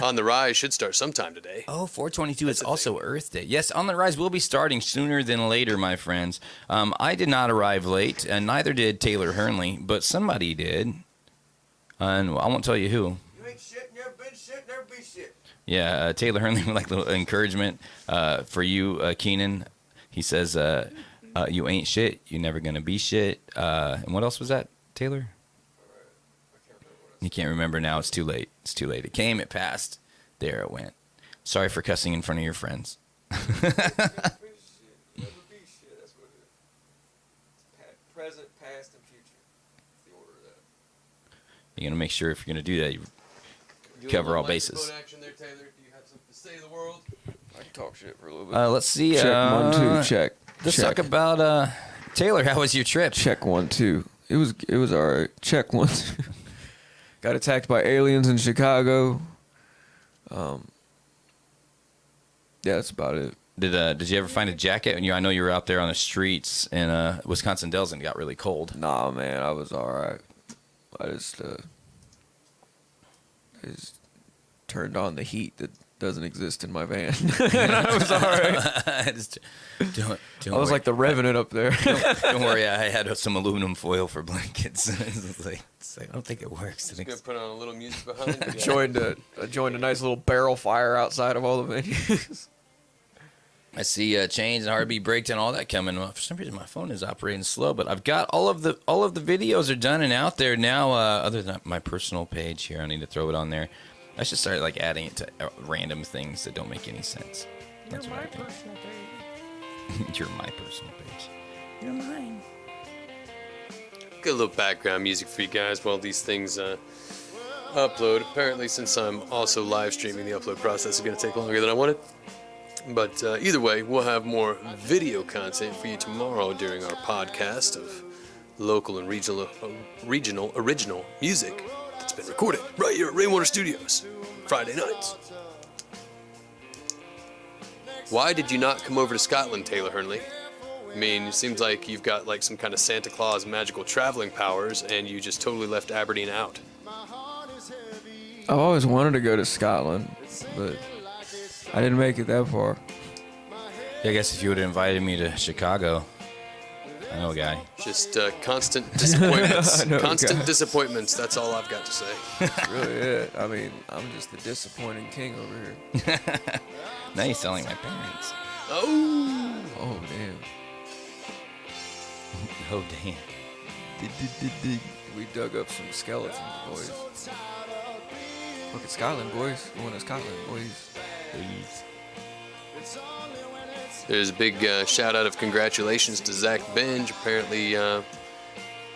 On the Rise should start sometime today. Oh, 4/22 is also Earth Day. Yes, On the Rise will be starting sooner than later, my friends. I did not arrive late, and neither did Taylor Hernley, but somebody did. And I won't tell you who. You ain't shit, never been shit, never be shit. Yeah, Taylor Hernley would like a little encouragement for you, Kenan. He says, you ain't shit, you never gonna be shit. And what else was that, Taylor? You can't remember now. It's too late. It's too late. It came, it passed. There it went. Sorry for cussing in front of your friends. Present, past, and future. It's the order of that. You're going to make sure if you're going to do that, you cover all bases. Action there, Taylor. Do you have something to say to the world? I can talk shit for a little bit. Let's see. Check 1, 2, check. Let's check. talk about Taylor. How was your trip? Check 1, 2. It was alright. Check 1, 2. Got attacked by aliens in Chicago. Yeah, that's about it. Did you ever find a jacket? And I know you were out there on the streets in Wisconsin Dells and it got really cold. Nah, man, I was alright. I just turned on the heat that doesn't exist in my van. I was alright. Don't I was worry. like the Revenant up there. Don't worry, I had some aluminum foil for blankets. It's like, I don't think it works. Just gonna put on a little music behind it. I joined a nice little barrel fire outside of all the venues. I see chains and heartbeat breakdown, all that coming. Well, for some reason, my phone is operating slow, but I've got all of the videos are done and out there now. Other than my personal page here, I need to throw it on there. I should start like adding it to random things that don't make any sense. That's what I think. You're my personal page. You're mine. Get a little background music for you guys while these things upload. Apparently, since I'm also live streaming, the upload process is going to take longer than I wanted. But either way, we'll have more video content for you tomorrow during our podcast of local and regional original music that's been recorded right here at Rainwater Studios, Friday nights. Why did you not come over to Scotland, Taylor Hernley? I mean, it seems like you've got like some kind of Santa Claus magical traveling powers, and you just totally left Aberdeen out. I've always wanted to go to Scotland, but I didn't make it that far. Yeah, I guess if you would have invited me to Chicago, I know a guy. Just constant disappointments. I know a Constant guy. disappointments. That's all I've got to say. That's really it. I mean, I'm just the disappointing king over here. Now you're selling my parents. Oh, Oh, damn. Oh, damn. We dug up some skeletons, boys. Look at Scotland, boys. Going to Scotland, boys. Please. there's a big shout out of congratulations to Zach Binge. Apparently,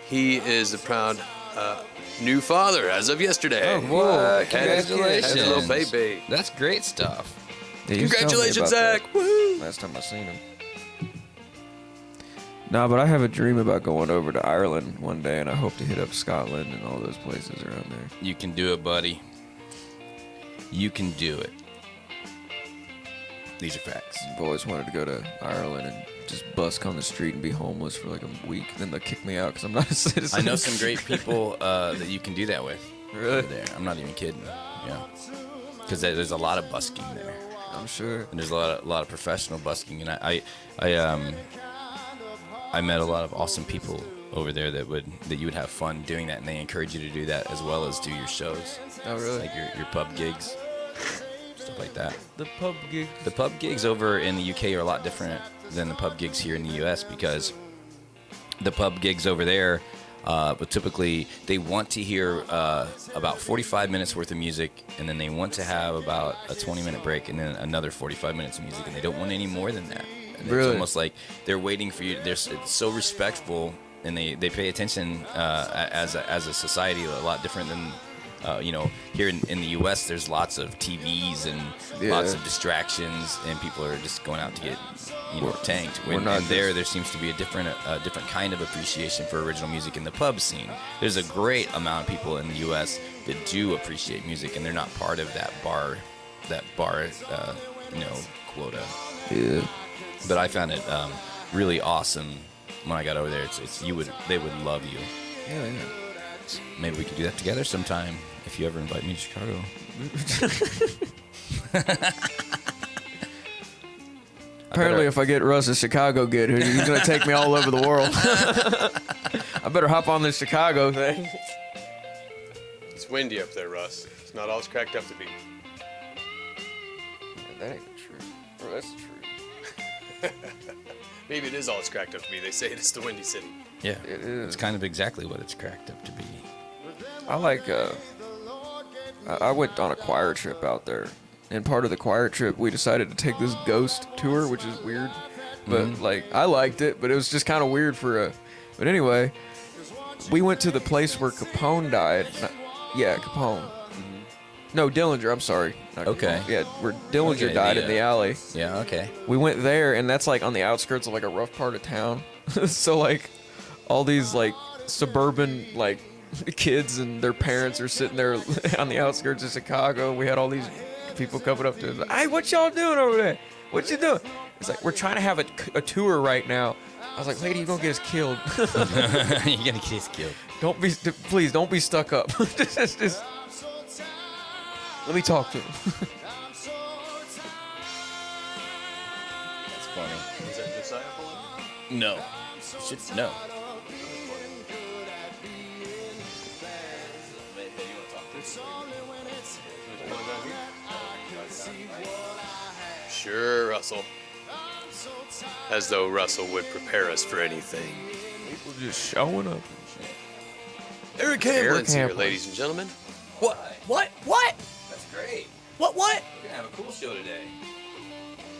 he is the proud new father as of yesterday. Oh, whoa. Had Congratulations. a little baby. That's great stuff. Yeah, he was telling me Congratulations, about that Zach. Woo! Last time I seen him. Nah, but I have a dream about going over to Ireland one day, and I hope to hit up Scotland and all those places around there. You can do it, buddy. You can do it. These are facts. I've always wanted to go to Ireland and just busk on the street and be homeless for like a week. Then they'll kick me out because I'm not a citizen. I know some great people that you can do that with. Really? Over there. I'm not even kidding. Yeah. Because there's a lot of busking there. I'm sure. And there's a lot of professional busking, and I met a lot of awesome people over there that you would have fun doing that, and they encourage you to do that as well as do your shows. Oh, really? Like your pub gigs, stuff like that. The pub gigs. The pub gigs over in the UK are a lot different than the pub gigs here in the US, because the pub gigs over there, but typically they want to hear about 45 minutes worth of music, and then they want to have about a 20-minute break, and then another 45 minutes of music, and they don't want any more than that. And Really? It's almost like they're waiting for you. It's so respectful, and they pay attention as a society, a lot different than here in the U.S. There's lots of TVs and lots of distractions, and people are just going out to get tanked. And there seems to be a different kind of appreciation for original music in the pub scene. There's a great amount of people in the U.S. that do appreciate music, and they're not part of that bar quota. Yeah. But I found it really awesome when I got over there. They would love you. Yeah. Maybe we could do that together sometime if you ever invite me to Chicago. Apparently, if I get Russ a Chicago gig, he's going to take me all over the world. I better hop on this Chicago thing. It's windy up there, Russ. It's not all it's cracked up to be. Yeah, that ain't true. Bro, that's true. Maybe it is all it's cracked up to be. They say it's the Windy City. Yeah, It is. it's kind of exactly what it's cracked up to be. I like, I went on a choir trip out there. And part of the choir trip, we decided to take this ghost tour, which is weird. But, I liked it, but it was just kind of weird But anyway, we went to the place where Capone died. Capone. No, Dillinger, I'm sorry. Not Okay. Capone. Yeah, where Dillinger Okay, died in the alley. Yeah, okay. We went there, and that's, on the outskirts of, a rough part of town. So, all these, suburban, kids and their parents are sitting there on the outskirts of Chicago. We had all these people coming up to us, hey, what y'all doing over there? What you doing? It's like, we're trying to have a tour right now. I was like, lady, you're gonna get us killed. You're gonna get us killed. Please don't be stuck up. just let me talk to him. That's funny. Is that Josiah pulling? No. No. Sure, Russell. As though Russell would prepare us for anything. People just showing up. Eric Hamlin's here, Hamlin. ladies and gentlemen. What? That's great. What? We're gonna have a cool show today.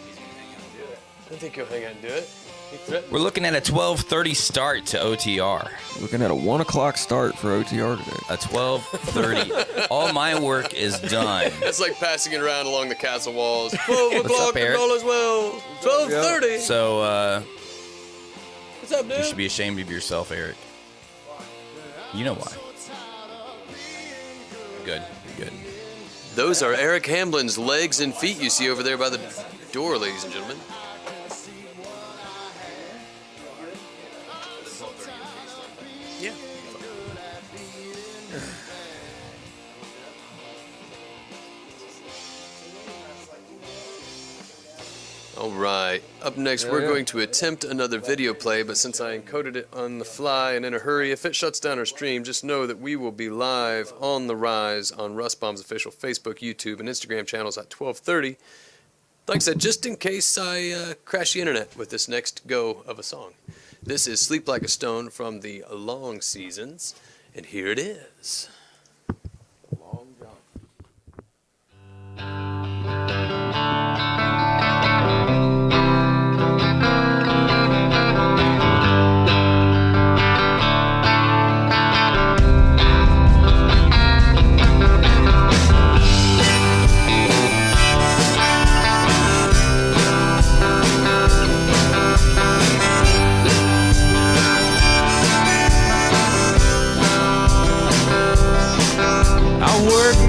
He's gonna hang out and do it. I think he'll hang out and do it. He threatened. We're looking at a 12:30 start to OTR. Looking at a 1 o'clock start for OTR today. A 12:30. All my work is done. That's like passing it around along the castle walls. 12 o'clock up, and Eric? all is well. 12:30. So What's up, dude? you should be ashamed of yourself, Eric. You know why. Good. Those are Eric Hamlin's legs and feet you see over there by the door, ladies and gentlemen. Yeah. All right. Up next, we're going to attempt another video play, but since I encoded it on the fly and in a hurry, if it shuts down our stream, just know that we will be live on the Rise on Russ Bomb's official Facebook, YouTube, and Instagram channels at 12:30. Like I said, just in case I crash the internet with this next go of a song. This is Sleep Like a Stone from the Long Seasons, and here it is. Long John.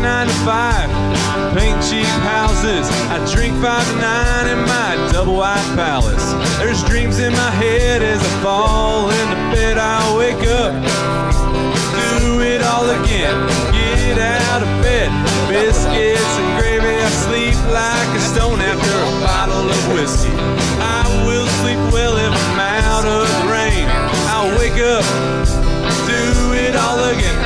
9 to 5, paint cheap houses. I drink 5 to 9 in my double wide palace. There's dreams in my head as I fall into bed. I wake up, do it all again. Get out of bed, biscuits and gravy. I sleep like a stone after a bottle of whiskey. I will sleep well if I'm out of the rain. I'll wake up, do it all again.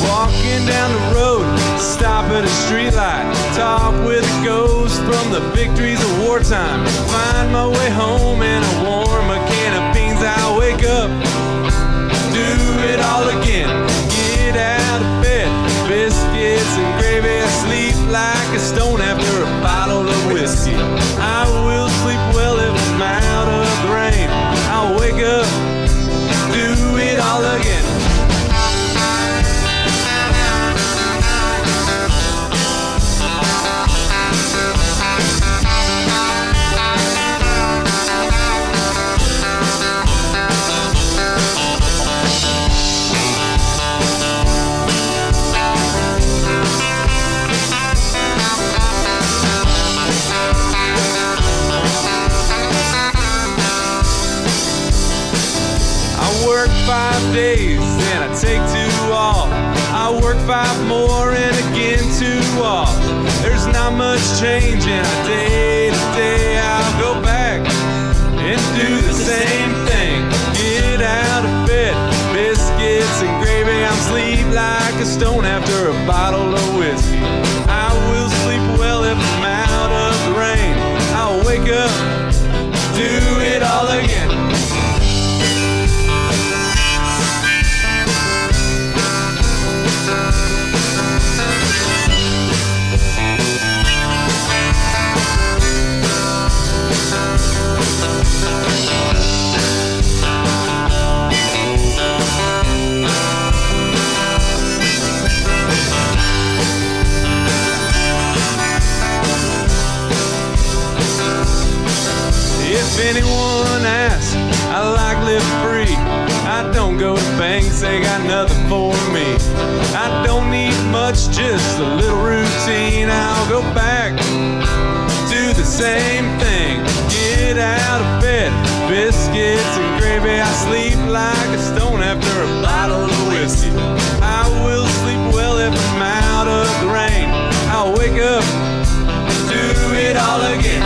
Walking down the road, stop at a streetlight, talk with a ghost from the victories of wartime. Find my way home and a warm a can of beans. I wake up, do it all again. Get out of bed, biscuits and gravy. I sleep like a stone after a bottle of whiskey. I will sleep well if I'm out of the rain. I'll wake up, do it all again. Work 5 days and I take 2 off. I work 5 more and again 2 off. There's not much change in a day to day. I'll go back and do the same thing. Get out of bed, biscuits and gravy. I'm sleep like a stone after a bottle of whiskey. I will sleep well if I'm out of the rain. I'll wake up, do it all again. If anyone asks, I like living free. I don't go to banks, they got nothing for me. I don't need much, just a little routine. I'll go back, do the same thing. Get out of bed, biscuits and gravy. I sleep like a stone after a bottle of whiskey. I will sleep well if I'm out of the rain. I'll wake up, do it all again.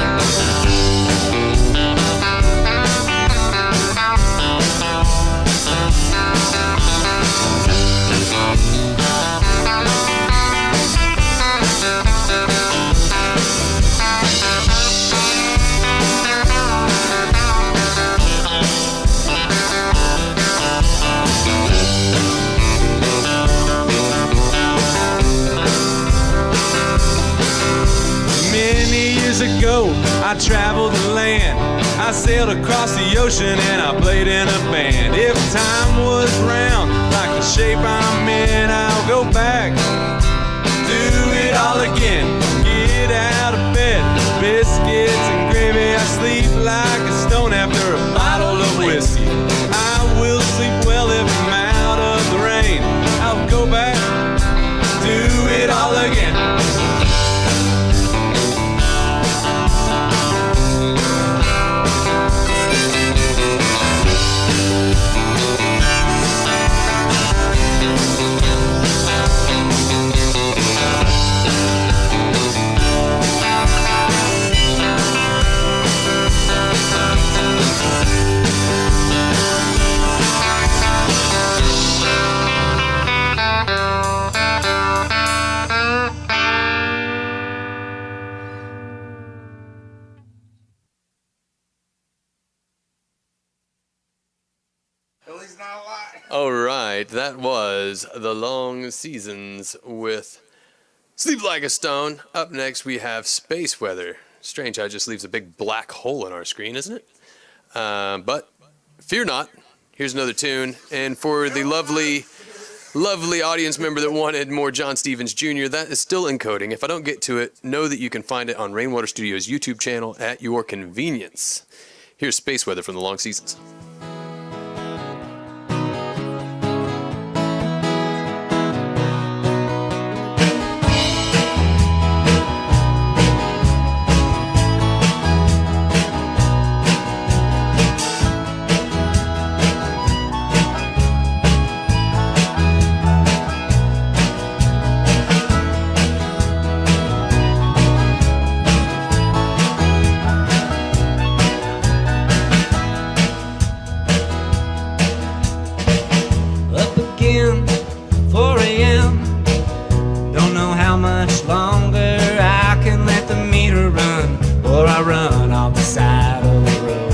Ago, I traveled the land. I sailed across the ocean and I played in a band. If time was round, like the shape I'm in, I'll go back, do it all again. Get out of bed, biscuits and gravy. I sleep like a stone after a bottle of whiskey. I will sleep well if I'm out of the rain. I'll go back, do it all again. All right, that was The Long Seasons with Sleep Like a Stone. Up next, we have Space Weather. Strange how it just leaves a big black hole on our screen, isn't it? But fear not. Here's another tune. And for the lovely lovely audience member that wanted more John Stevens Jr. That is still encoding. If I don't get to it, know that you can find it on Rainwater Studios' YouTube channel at your convenience. Here's Space Weather from the Long Seasons. Up again, 4 a.m. Don't know how much longer I can let the meter run, or I run off the side of the road.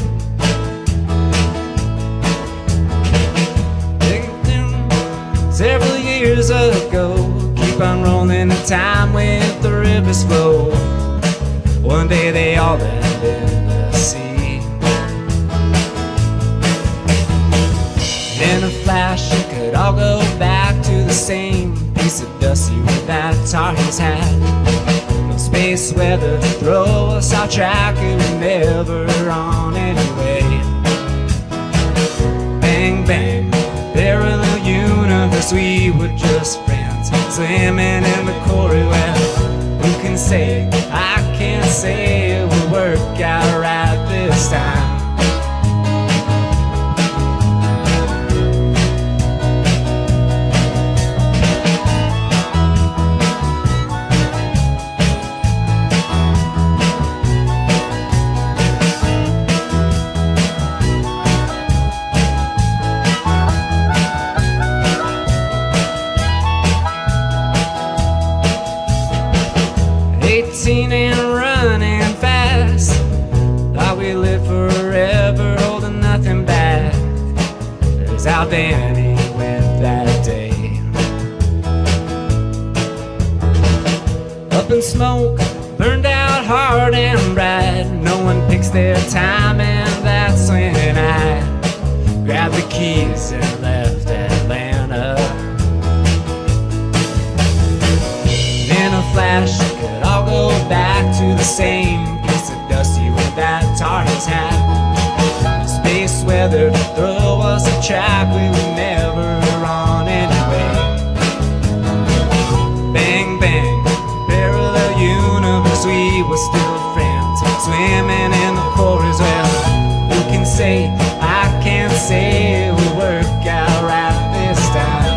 Several years ago, keep on rolling in time with the river's flow. One day they all land in the sea. In a flash, it could all go back to the same piece of dust you with that Tar Heels hat. No space weather to throw us off track, it was never on anyway. Bang, bang, parallel universe, we were just friends, swimming in the quarry. Well, who can say, I can't say it will work out right this time. 18 and running fast, thought we lived forever, holding nothing back. There's how Danny went that day. Up in smoke, burned out hard and bright. No one picks their time, and that's when I grabbed the keys and left Atlanta. In a flash, it could all go back to the same piece of dust you with that Tar Heels hat. Space weather throw us a track we were never on anyway. Bang, bang, parallel universe, we were still friends, swimming in the quarters. Well, who can say, I can't say it will work out right this time.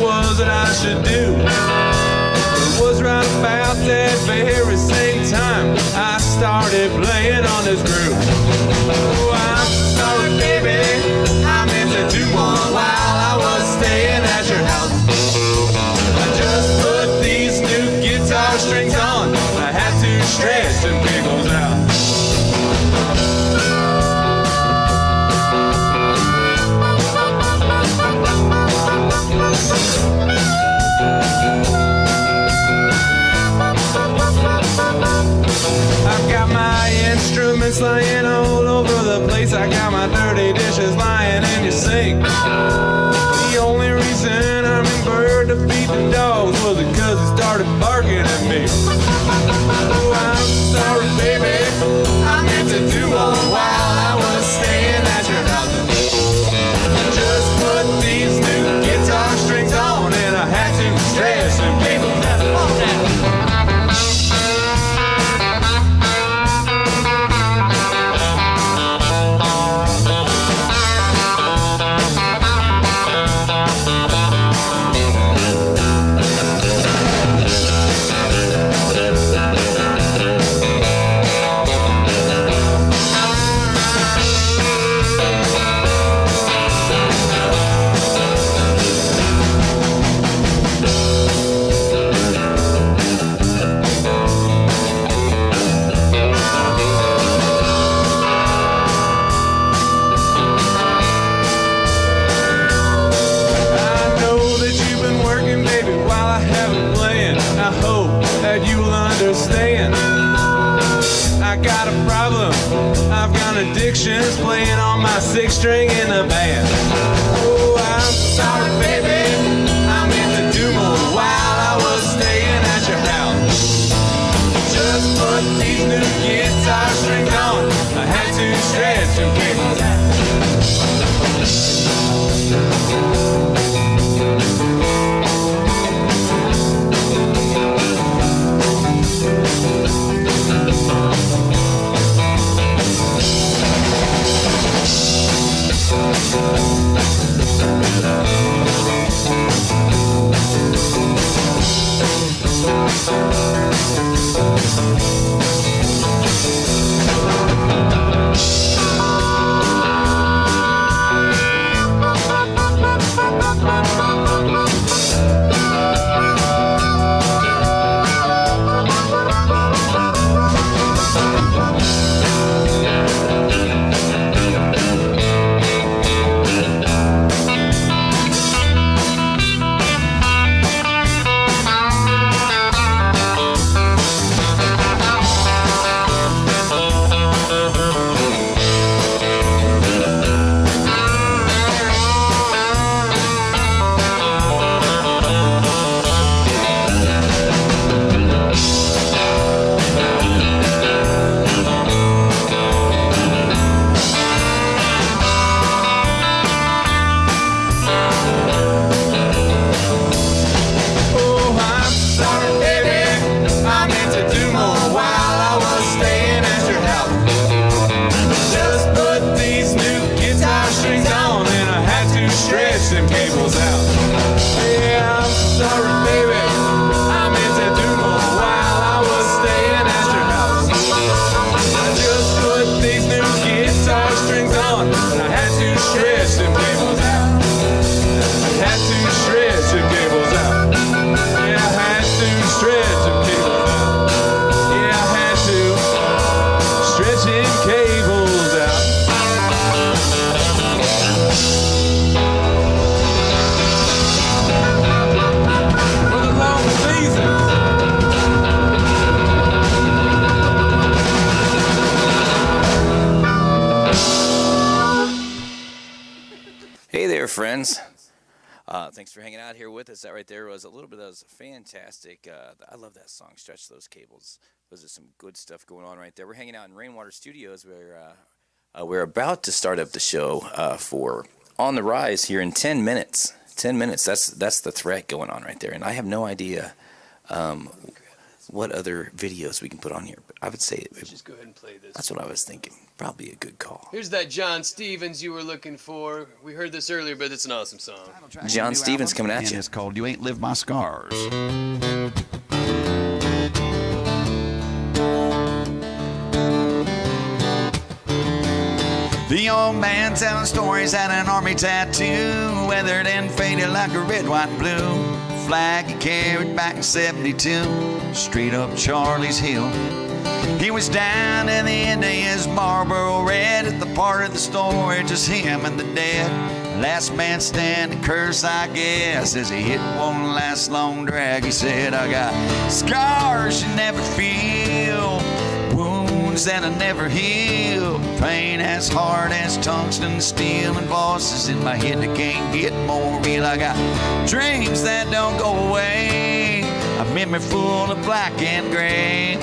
was that I should do. It was right about that very same time I started playing on this groove. Oh, I'm sorry, baby, I meant to do more while I was staying at your house. I just put these new guitar strings on. I had to stretch them giggles out. I've got my instruments lying all over the place. I got my dirty dishes lying in your sink. The only reason I'm in bird to feed the dogs was because it started barking at me. Oh, I'm sorry, baby, I meant to do all while I was staying at your house. I just put these new guitar strings on and I had to stretch them cables out. Addictions playing on my six string in the band. Oh, I'm sorry, baby, I meant to do more while I was staying at your house. Just put these new guitar strings on. I had to stretch them cables out. Friends, thanks for hanging out here with us. That right there was a little bit of those fantastic. I love that song, Stretch Those Cables. Those are some good stuff going on right there. We're hanging out in Rainwater Studios where we're about to start up the show for On the Rise here in 10 minutes. 10 minutes, that's the threat going on right there. And I have no idea what other videos we can put on here. But I would say just go ahead and play this. That's what I was thinking. probably a good call. Here's that John Stevens you were looking for. We heard this earlier, but it's an awesome song. John Stevens coming at you. It's called You Ain't Lived My Scars. The old man telling stories had an army tattoo, weathered and faded like a red, white, and blue. Flag he carried back in 72, straight up Charlie's Hill. He was down at the end of his Marlboro Red at the part of the story, just him and the dead. Last man standing, curse I guess, as he hit one last long drag. He said, I got scars you never feel, wounds that'll never heal, pain as hard as tungsten steel, and voices in my head that can't get more real. I got dreams that don't go away, a memory full of black and gray,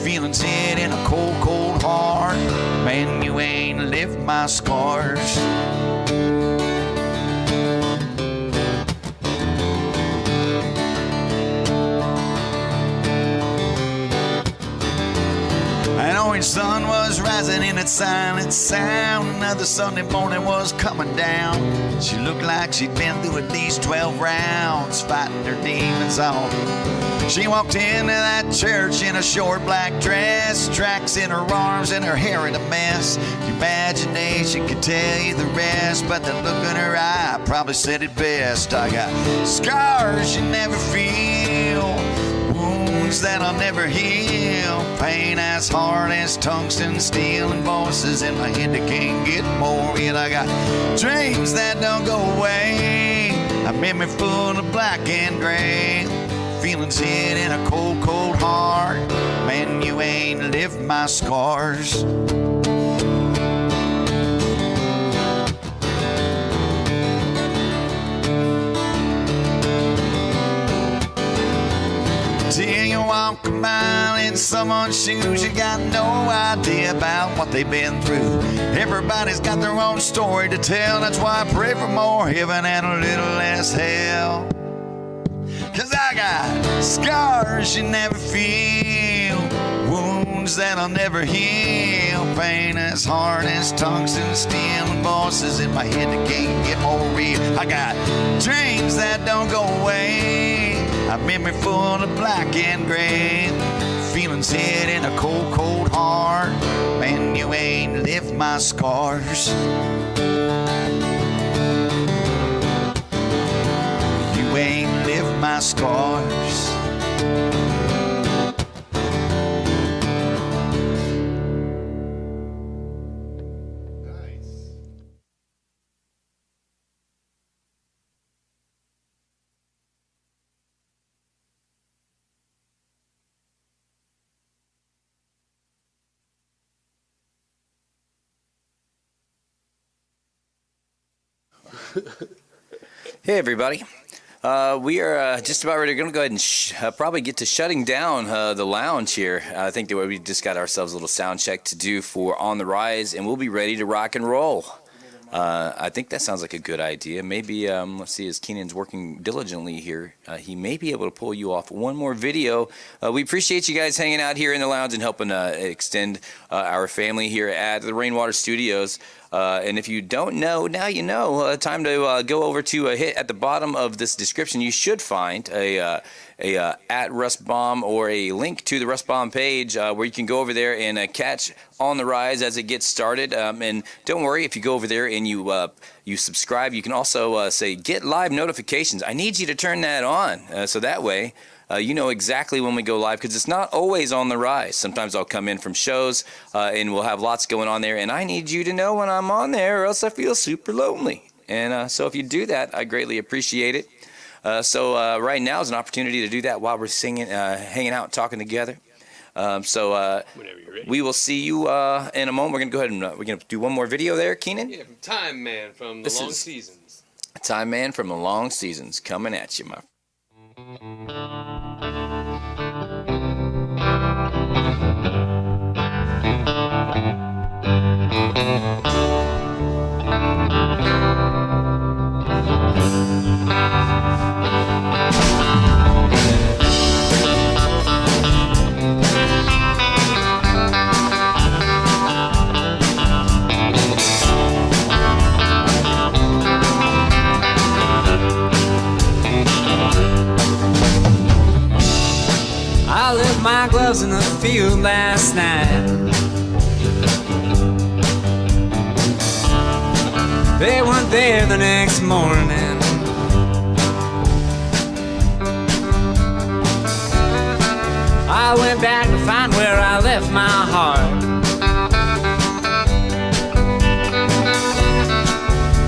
feelings hid in a cold, cold heart. Man, you ain't lived my scars. An orange sun was rising in its silent sound. Another Sunday morning was coming down. She looked like she'd been through at least 12 rounds, fighting her demons off. She walked into that church in a short black dress, tracks in her arms and her hair in a mess. Your imagination could tell you the rest, but the look in her eye probably said it best. I got scars you never feel, wounds that'll never heal, pain as hard as tungsten steel, and voices in my head that can't get more real. I got dreams that don't go away, a memory full of black and gray, feelings hid in a cold, cold heart. Man, you ain't lived my scars. Till you walk a mile in someone's shoes, you got no idea about what they've been through. Everybody's got their own story to tell. That's why I pray for more heaven and a little less hell. 'Cause I got scars you never feel, wounds that'll never heal, pain as hard as tungsten steel, and voices in my head that can't get more real. I got dreams that don't go away, a memory full of black and gray, feelings hid in a cold, cold heart. Man, you ain't lived my scars. You ain't lived my scars. Hey, everybody. We are just about ready. We're going to go ahead and probably get to shutting down the lounge here. I think that we just got ourselves a little sound check to do for On the Rise, and we'll be ready to rock and roll. I think that sounds like a good idea. Maybe, let's see, as Kenan's working diligently here, he may be able to pull you off one more video. We appreciate you guys hanging out here in the lounge and helping extend our family here at the Rainwater Studios. And if you don't know, now you know. Time to go over to hit at the bottom of this description. You should find a at Rustbomb or a link to the Rustbomb page where you can go over there and catch On the Rise as it gets started. And don't worry, if you go over there and you subscribe, you can also say get live notifications. I need you to turn that on so that way you know exactly when we go live, because it's not always On the Rise. Sometimes I'll come in from shows and we'll have lots going on there, and I need you to know when I'm on there or else I feel super lonely. And so if you do that, I greatly appreciate it. So right now is an opportunity to do that while we're singing, hanging out, talking together. So we will see you in a moment. We're going to go ahead and we're going to do one more video there, Kenan. Yeah, from Time Man from the Long Seasons. Time Man from the Long Seasons coming at you, my friend. my gloves in the field last night. They weren't there the next morning. I went back to find where I left my heart.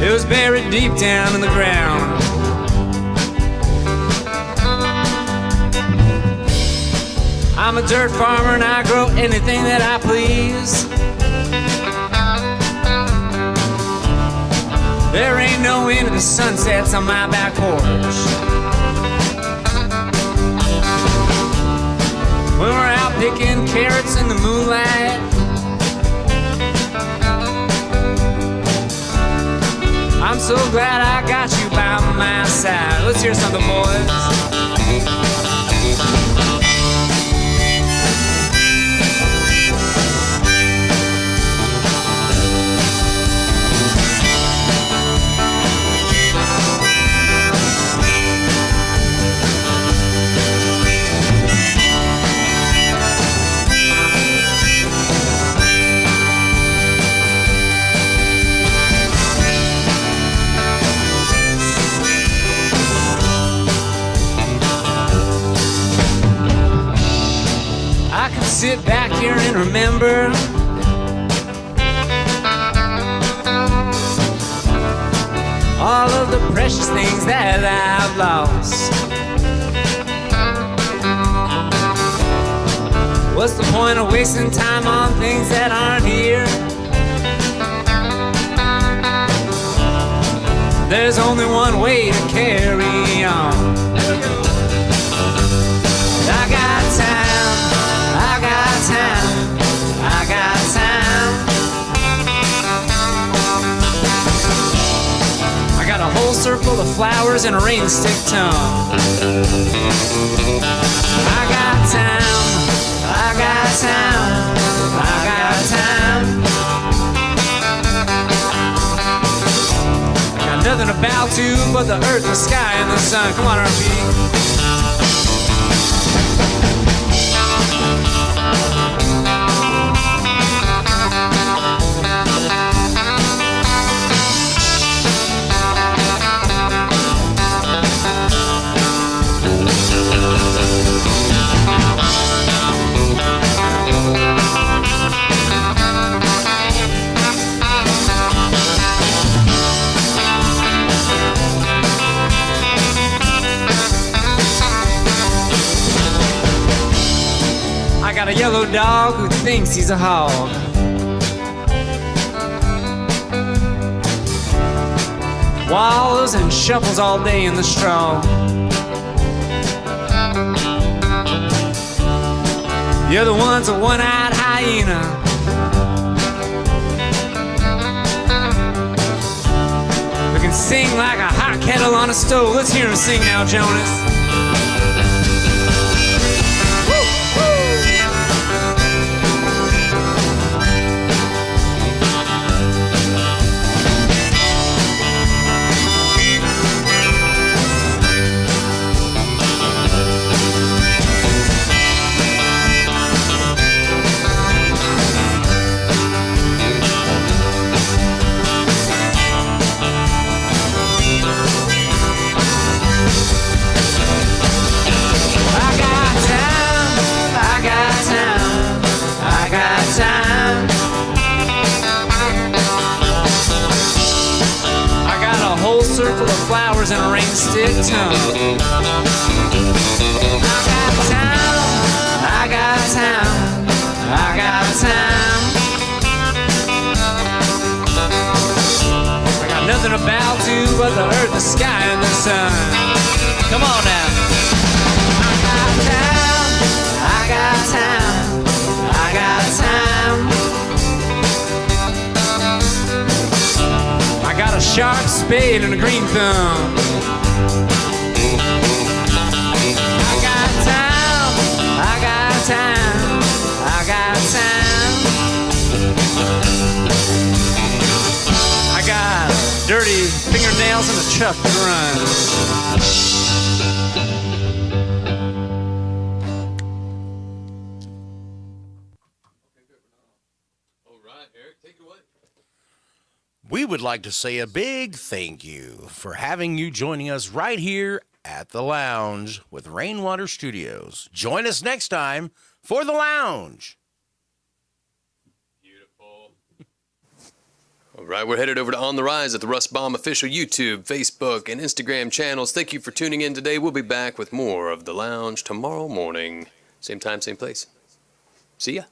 It was buried deep down in the ground. I'm a dirt farmer and I grow anything that I please. There ain't no end to the sunsets on my back porch. When we're out picking carrots in the moonlight, I'm so glad I got you by my side. Let's hear something, boys. Sit back here and remember all of the precious things that I've lost. What's the point of wasting time on things that aren't here? There's only one way to carry on. I got time, I got time, I got time. I got a whole circle of flowers and a rain stick tongue. I got time, I got time, I got time. I got nothing to bow to but the earth, the sky, and the sun. Come on, RP. I got a yellow dog who thinks he's a hog. Wallows and shuffles all day in the straw. The other one's a one-eyed hyena. Who can sing like a hot kettle on a stove. Let's hear him sing now, Jonas. Circle of flowers and a rain stick tongue. I got time, I got time, I got time. I got nothing to bow to but the earth, the sky, and the sun. Come on now. I got time, I got time, I got time. I got a sharp spade and a green thumb. I got time, I got time, I got time. I got dirty fingernails and a chuck to run. We would like to say a big thank you for having you joining us right here at the Lounge with Rainwater Studios. Join us next time for the Lounge. All right, we're headed over to On the Rise at the Russ Baum official YouTube, Facebook, and Instagram channels. Thank you for tuning in today. We'll be back with more of The Lounge tomorrow morning. Same time, same place. See ya.